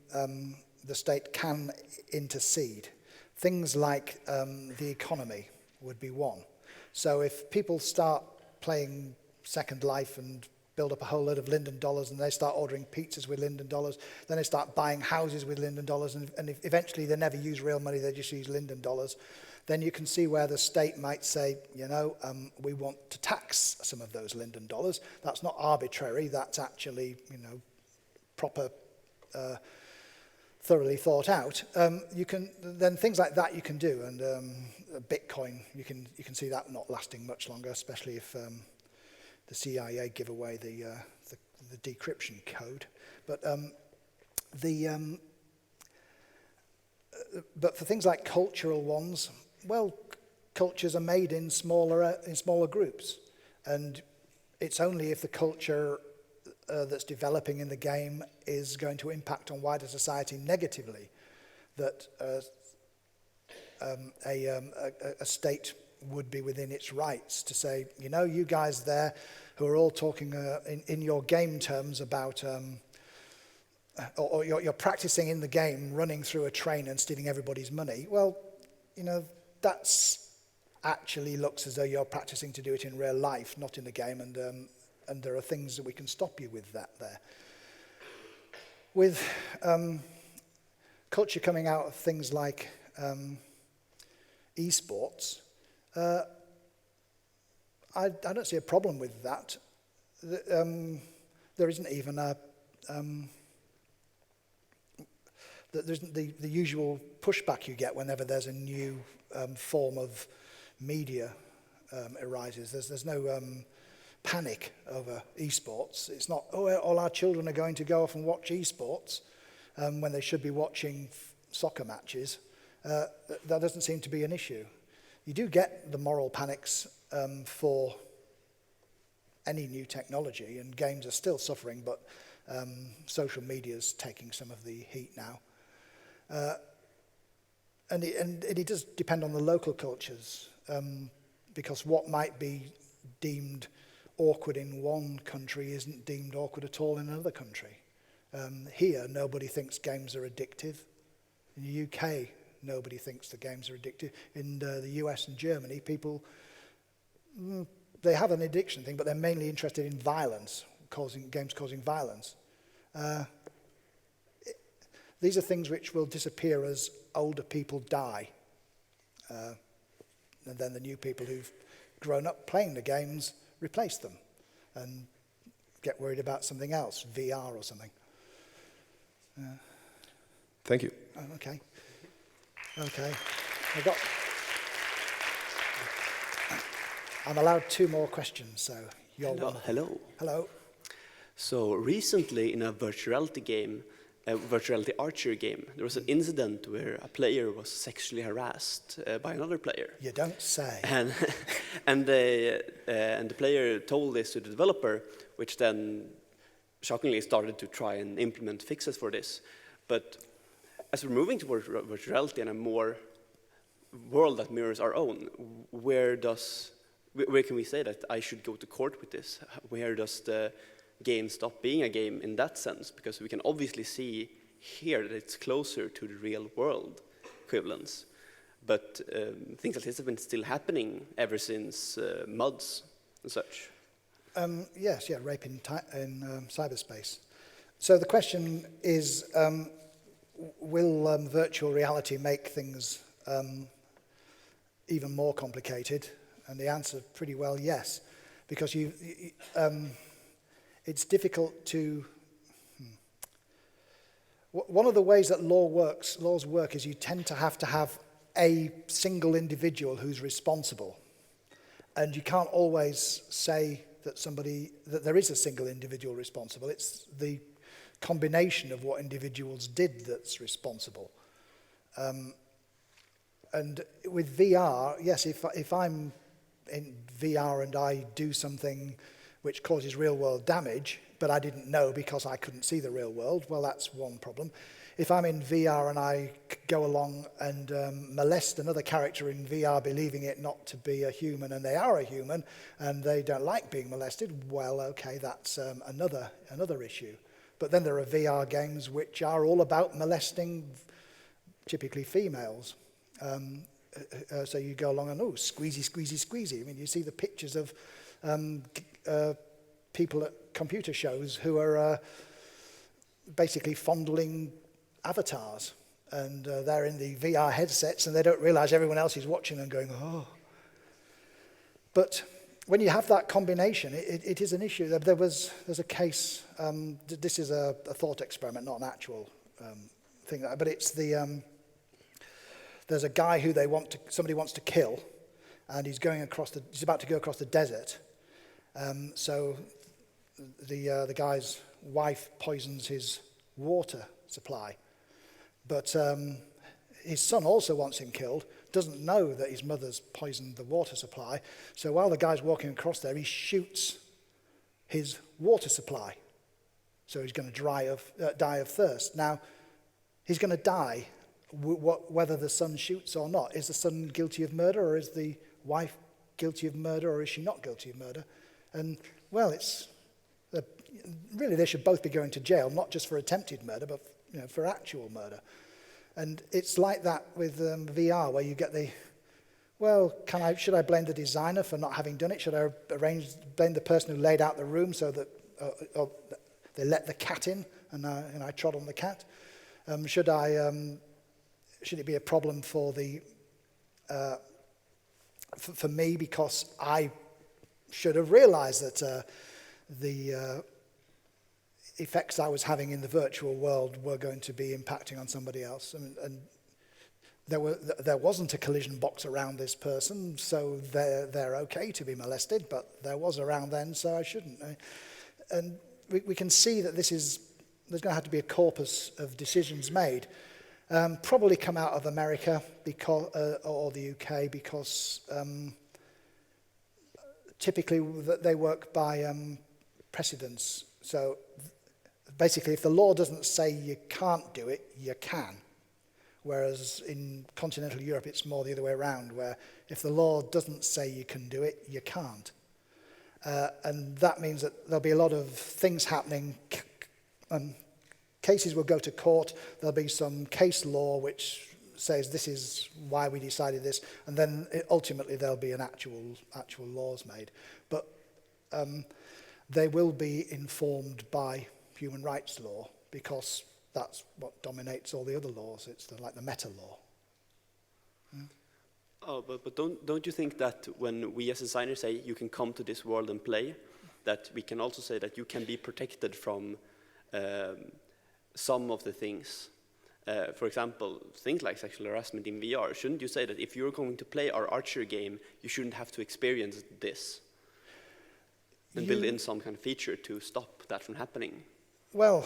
state can intercede. Things like the economy would be one. So if people start playing Second Life and build up a whole load of Linden dollars and they start ordering pizzas with Linden dollars, then they start buying houses with Linden dollars, and if eventually they never use real money, they just use Linden dollars, then you can see where the state might say, you know, we want to tax some of those Linden dollars. That's not arbitrary, that's actually, you know, proper, thoroughly thought out. Then things like that you can do, and Bitcoin, you can see that not lasting much longer, especially if the CIA give away the decryption code. But for things like cultural ones, well, cultures are made in smaller groups, and it's only if the culture that's developing in the game is going to impact on wider society negatively that a state would be within its rights to say, you know, you guys there who are all talking in your game terms about, or you're practicing in the game running through a train and stealing everybody's money. Well, you know, that's actually looks as though you're practicing to do it in real life, not in the game, and there are things that we can stop you with that there. With culture coming out of things like esports, I don't see a problem with that. There isn't even there's the usual pushback you get whenever there's a new form of media arises. There's no panic over esports. It's not, oh, all our children are going to go off and watch esports when they should be watching soccer matches. that doesn't seem to be an issue. You do get the moral panics for any new technology, and games are still suffering, but social media is taking some of the heat now. And it does depend on the local cultures, because what might be deemed awkward in one country isn't deemed awkward at all in another country. Here, nobody thinks games are addictive. In the UK, nobody thinks the games are addictive. In the US and Germany, people, they have an addiction thing, but they're mainly interested in violence, games causing violence. These are things which will disappear as older people die. And then the new people who've grown up playing the games replace them and get worried about something else, VR or something. Thank you. Oh, okay. I'm allowed 2 more questions, so you're one. Hello. Hello. So recently in a virtuality game, a virtuality archery game, there was an incident where a player was sexually harassed by another player. You don't say. And the player told this to the developer, which then shockingly started to try and implement fixes for this. But as we're moving towards virtuality and a more world that mirrors our own, where can we say that I should go to court with this? Where does the game stop being a game in that sense? Because we can obviously see here that it's closer to the real world equivalents. But things like this have been still happening ever since MUDs and such. Yes, rape in cyberspace. So the question is, will virtual reality make things even more complicated? And the answer is pretty well yes, because it's difficult to... One of the ways that laws work is you tend to have a single individual who's responsible. And you can't always say that there is a single individual responsible. It's the combination of what individuals did that's responsible. And with VR, yes, if I'm in VR and I do something which causes real-world damage, but I didn't know because I couldn't see the real world, well, that's one problem. If I'm in VR and I go along and molest another character in VR, believing it not to be a human, and they are a human, and they don't like being molested, well, okay, that's another issue. But then there are VR games which are all about molesting, typically females. So you go along and, squeezy. I mean, you see the pictures of people at computer shows who are basically fondling avatars. And they're in the VR headsets and they don't realize everyone else is watching and going, oh. But when you have that combination, it is an issue. There's a case, this is a thought experiment, not an actual thing, but it's there's a guy who somebody wants to kill, and he's about to go across the desert. So the guy's wife poisons his water supply. But his son also wants him killed, doesn't know that his mother's poisoned the water supply. So while the guy's walking across there, he shoots his water supply. So he's going to die of thirst. Now, he's going to die whether the son shoots or not. Is the son guilty of murder, or is the wife guilty of murder, or is she not guilty of murder? And, well, really they should both be going to jail, not just for attempted murder, but for actual murder. And it's like that with VR, where you get should I blame the designer for not having done it? Should I blame the person who laid out the room so that they let the cat in and I trod on the cat? Should it be a problem for for me because I should have realized that the effects I was having in the virtual world were going to be impacting on somebody else, and there wasn't a collision box around this person, so they're okay to be molested, but there was around then, so I shouldn't. And we can see that there's going to have to be a corpus of decisions made. Probably come out of America because, or the UK, because typically they work by precedence. So basically, if the law doesn't say you can't do it, you can. Whereas in continental Europe, it's more the other way around, where if the law doesn't say you can do it, you can't. And that means that there'll be a lot of things happening. Cases will go to court. There'll be some case law which says this is why we decided this, and then ultimately there'll be an actual laws made. But they will be informed by human rights law, because that's what dominates all the other laws. It's like the meta law. Oh, but don't you think that when we as designers say you can come to this world and play, that we can also say that you can be protected from some of the things? For example, things like sexual harassment in VR. Shouldn't you say that if you're going to play our archery game, you shouldn't have to experience this? And build in some kind of feature to stop that from happening? Well,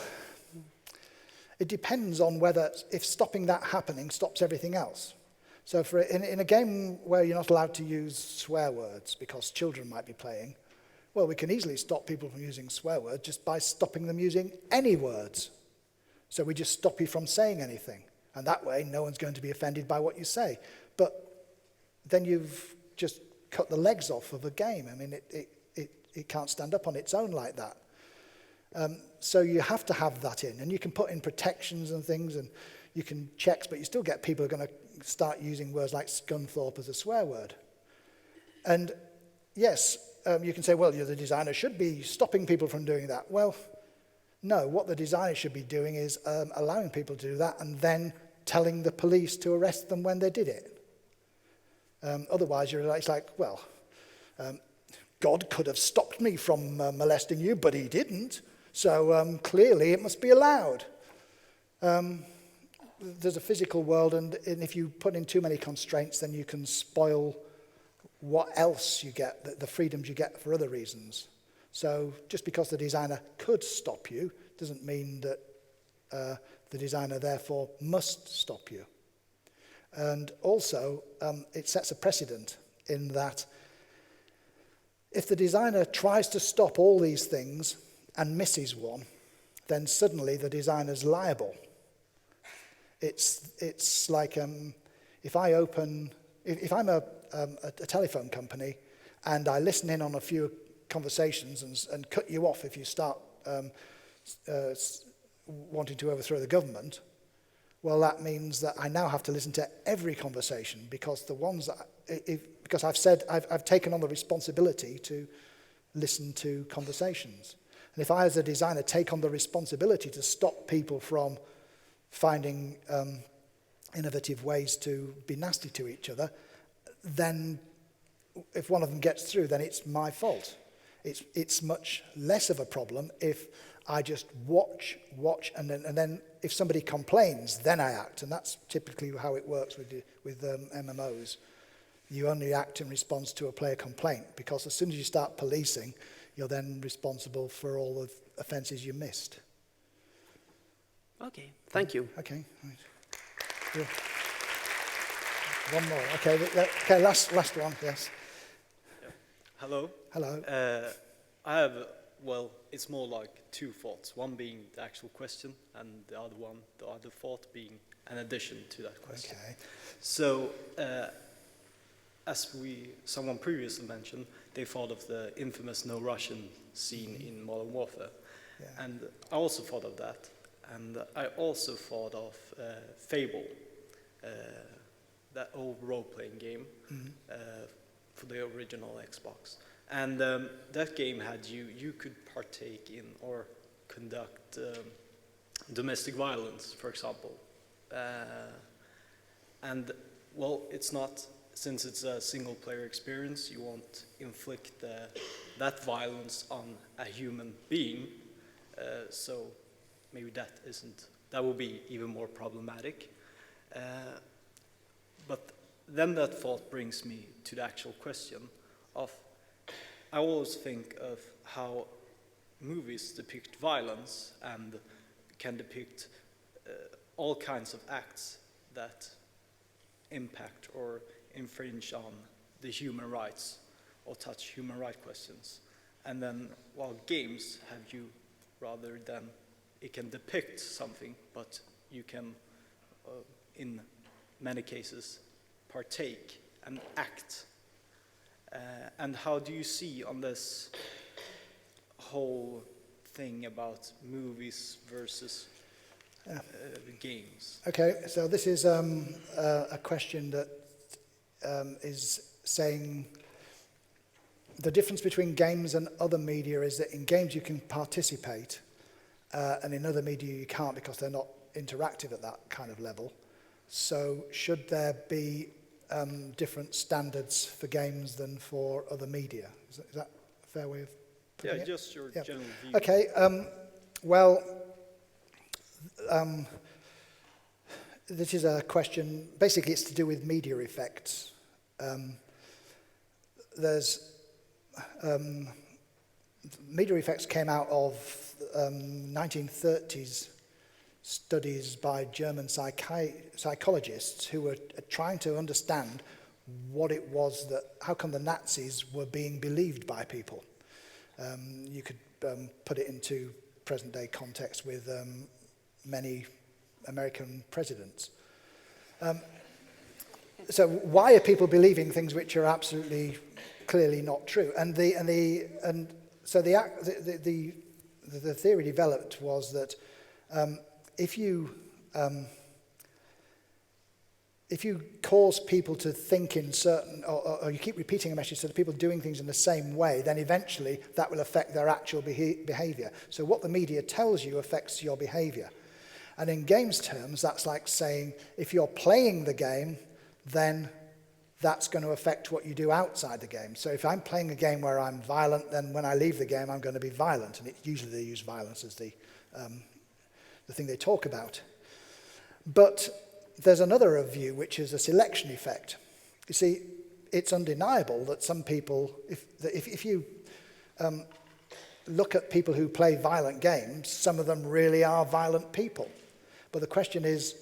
it depends on whether, if stopping that happening stops everything else. So in a game where you're not allowed to use swear words because children might be playing, well, we can easily stop people from using swear words just by stopping them using any words. So we just stop you from saying anything. And that way, no one's going to be offended by what you say. But then you've just cut the legs off of a game. I mean, it can't stand up on its own like that. So you have to have that in. And you can put in protections and things, and you can checks, but you still get people who are going to start using words like Scunthorpe as a swear word. And yes, you can say, well, the designer should be stopping people from doing that. Well, no, what the designer should be doing is allowing people to do that and then telling the police to arrest them when they did it. Otherwise, it's like, well, God could have stopped me from molesting you, but he didn't. So clearly it must be allowed. There's a physical world, and if you put in too many constraints, then you can spoil what else you get, the freedoms you get for other reasons. So just because the designer could stop you doesn't mean that the designer therefore must stop you. And also, it sets a precedent in that if the designer tries to stop all these things and misses one, then suddenly the designer's liable. It's like if I'm a telephone company and I listen in on a few conversations and cut you off if you start wanting to overthrow the government, well, that means that I now have to listen to every conversation, because the ones that because I've taken on the responsibility to listen to conversations. And if I, as a designer, take on the responsibility to stop people from finding innovative ways to be nasty to each other, then if one of them gets through, then it's my fault. It's much less of a problem if I just watch, and then if somebody complains, then I act. And that's typically how it works with MMOs. You only act in response to a player complaint, because as soon as you start policing, you're then responsible for all the offences you missed. Okay, thank you. Okay, right. Yeah. One more. Okay, last one, yes. Yeah. Hello. Hello. I have, well, it's more like two thoughts. One being the actual question, and the other thought being an addition to that question. Okay. So, as someone previously mentioned, they thought of the infamous No Russian scene in Modern Warfare. Yeah. And I also thought of that. And I also thought of Fable, that old role-playing game for the original Xbox. And that game had you could partake in or conduct domestic violence, for example. And, well, it's not, since it's a single-player experience, you won't inflict that violence on a human being. So maybe that will be even more problematic. But then that thought brings me to the actual question of, I always think of how movies depict violence and can depict all kinds of acts that impact or infringe on the human rights or touch human rights questions. And then, while games have you rather than it can depict something, but you can, in many cases, partake and act. And how do you see on this whole thing about movies versus games? Okay, so this is a question that is saying the difference between games and other media is that in games you can participate, and in other media you can't because they're not interactive at that kind of level. So should there be different standards for games than for other media? Is that a fair way of putting it? Just your general view. Okay, well, this is a question, basically it's to do with media effects. Media effects came out of 1930s studies by German psychologists who were trying to understand what it was that, how come the Nazis were being believed by people. You could put it into present day context with many American presidents. So why are people believing things which are absolutely clearly not true? So the theory developed was that if you cause people to think in certain, or you keep repeating a message so that people are doing things in the same way, then eventually that will affect their actual behavior. So what the media tells you affects your behavior. And in games terms, that's like saying if you're playing the game, then that's going to affect what you do outside the game. So if I'm playing a game where I'm violent, then when I leave the game, I'm going to be violent. And usually they use violence as the thing they talk about. But there's another view, which is a selection effect. You see, it's undeniable that some people, if you look at people who play violent games, some of them really are violent people. But the question is,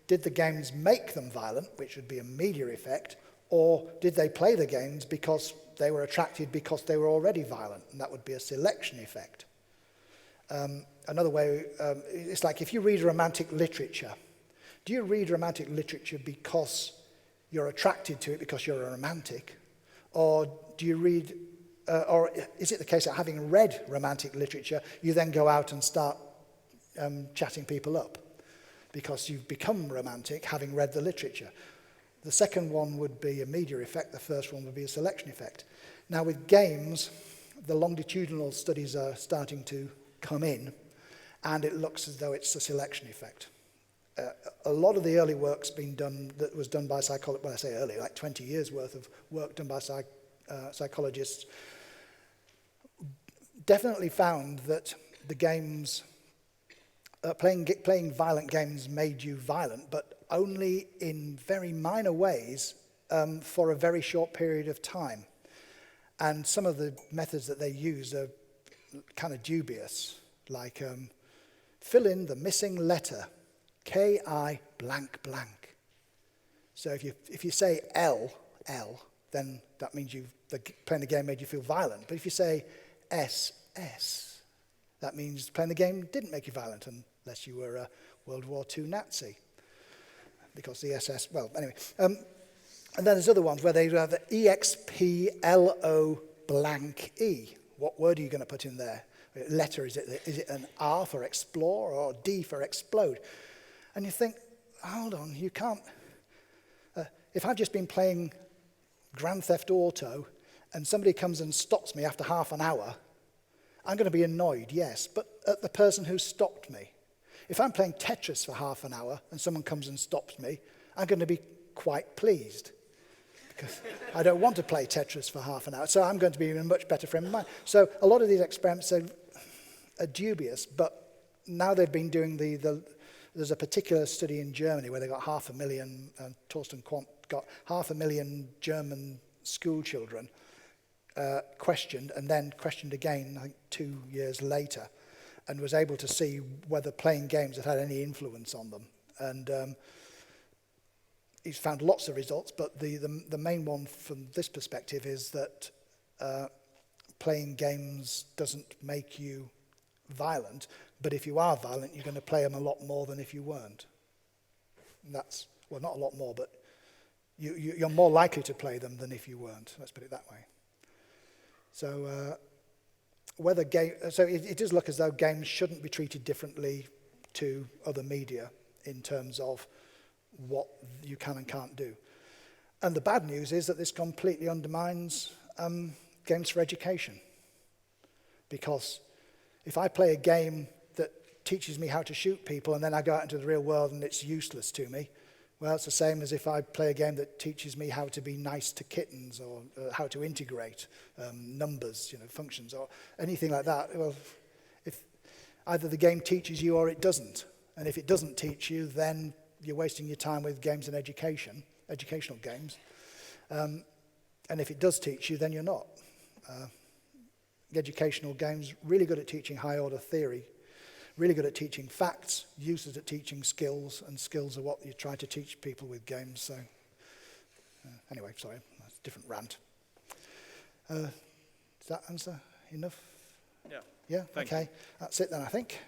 did the games make them violent, which would be a media effect, or did they play the games because they were attracted because they were already violent? And that would be a selection effect. Another way, it's like if you read romantic literature, do you read romantic literature because you're attracted to it because you're a romantic? Or do you read, or is it the case that having read romantic literature, you then go out and start chatting people up because you've become romantic having read the literature? The second one would be a media effect. The first one would be a selection effect. Now with games, the longitudinal studies are starting to come in, and it looks as though it's a selection effect. A lot of the early work's been done, that was done by psychologists, well I say early, like 20 years worth of work done by psychologists, definitely found that the games, playing violent games made you violent, but only in very minor ways for a very short period of time. And some of the methods that they use are kind of dubious, like fill in the missing letter, K-I blank blank. So if you say L, then that means playing the game made you feel violent. But if you say S, that means playing the game didn't make you violent unless you were a World War II Nazi. Because the SS, well, anyway. And then there's other ones where they have the EXPLO blank E. What word are you going to put in there? Letter, is it an R for explore or D for explode? And you think, hold on, you can't. If I've just been playing Grand Theft Auto and somebody comes and stops me after half an hour, I'm going to be annoyed, yes, but at the person who stopped me. If I'm playing Tetris for half an hour and someone comes and stops me, I'm going to be quite pleased because I don't want to play Tetris for half an hour, so I'm going to be in a much better frame of mind. So a lot of these experiments are dubious, but now they've been doing there's a particular study in Germany where they got 500,000, Torsten Quandt got 500,000 German school children questioned, and then questioned again, I think 2 years later, and was able to see whether playing games had any influence on them. And he's found lots of results, but the main one from this perspective is that playing games doesn't make you violent, but if you are violent, you're going to play them a lot more than if you weren't. And that's, well, not a lot more, but you're more likely to play them than if you weren't. Let's put it that way. So it does look as though games shouldn't be treated differently to other media in terms of what you can and can't do. And the bad news is that this completely undermines games for education. Because if I play a game that teaches me how to shoot people and then I go out into the real world and it's useless to me, well, it's the same as if I play a game that teaches me how to be nice to kittens or how to integrate numbers, functions or anything like that. Well, if either the game teaches you or it doesn't. And if it doesn't teach you, then you're wasting your time with games and educational games. And if it does teach you, then you're not. Educational games, really good at teaching high-order theory, really good at teaching facts, useless at teaching skills, and skills are what you try to teach people with games. So, anyway, sorry, that's a different rant. Does that answer enough? Yeah. Yeah, Thank okay. you. That's it then, I think.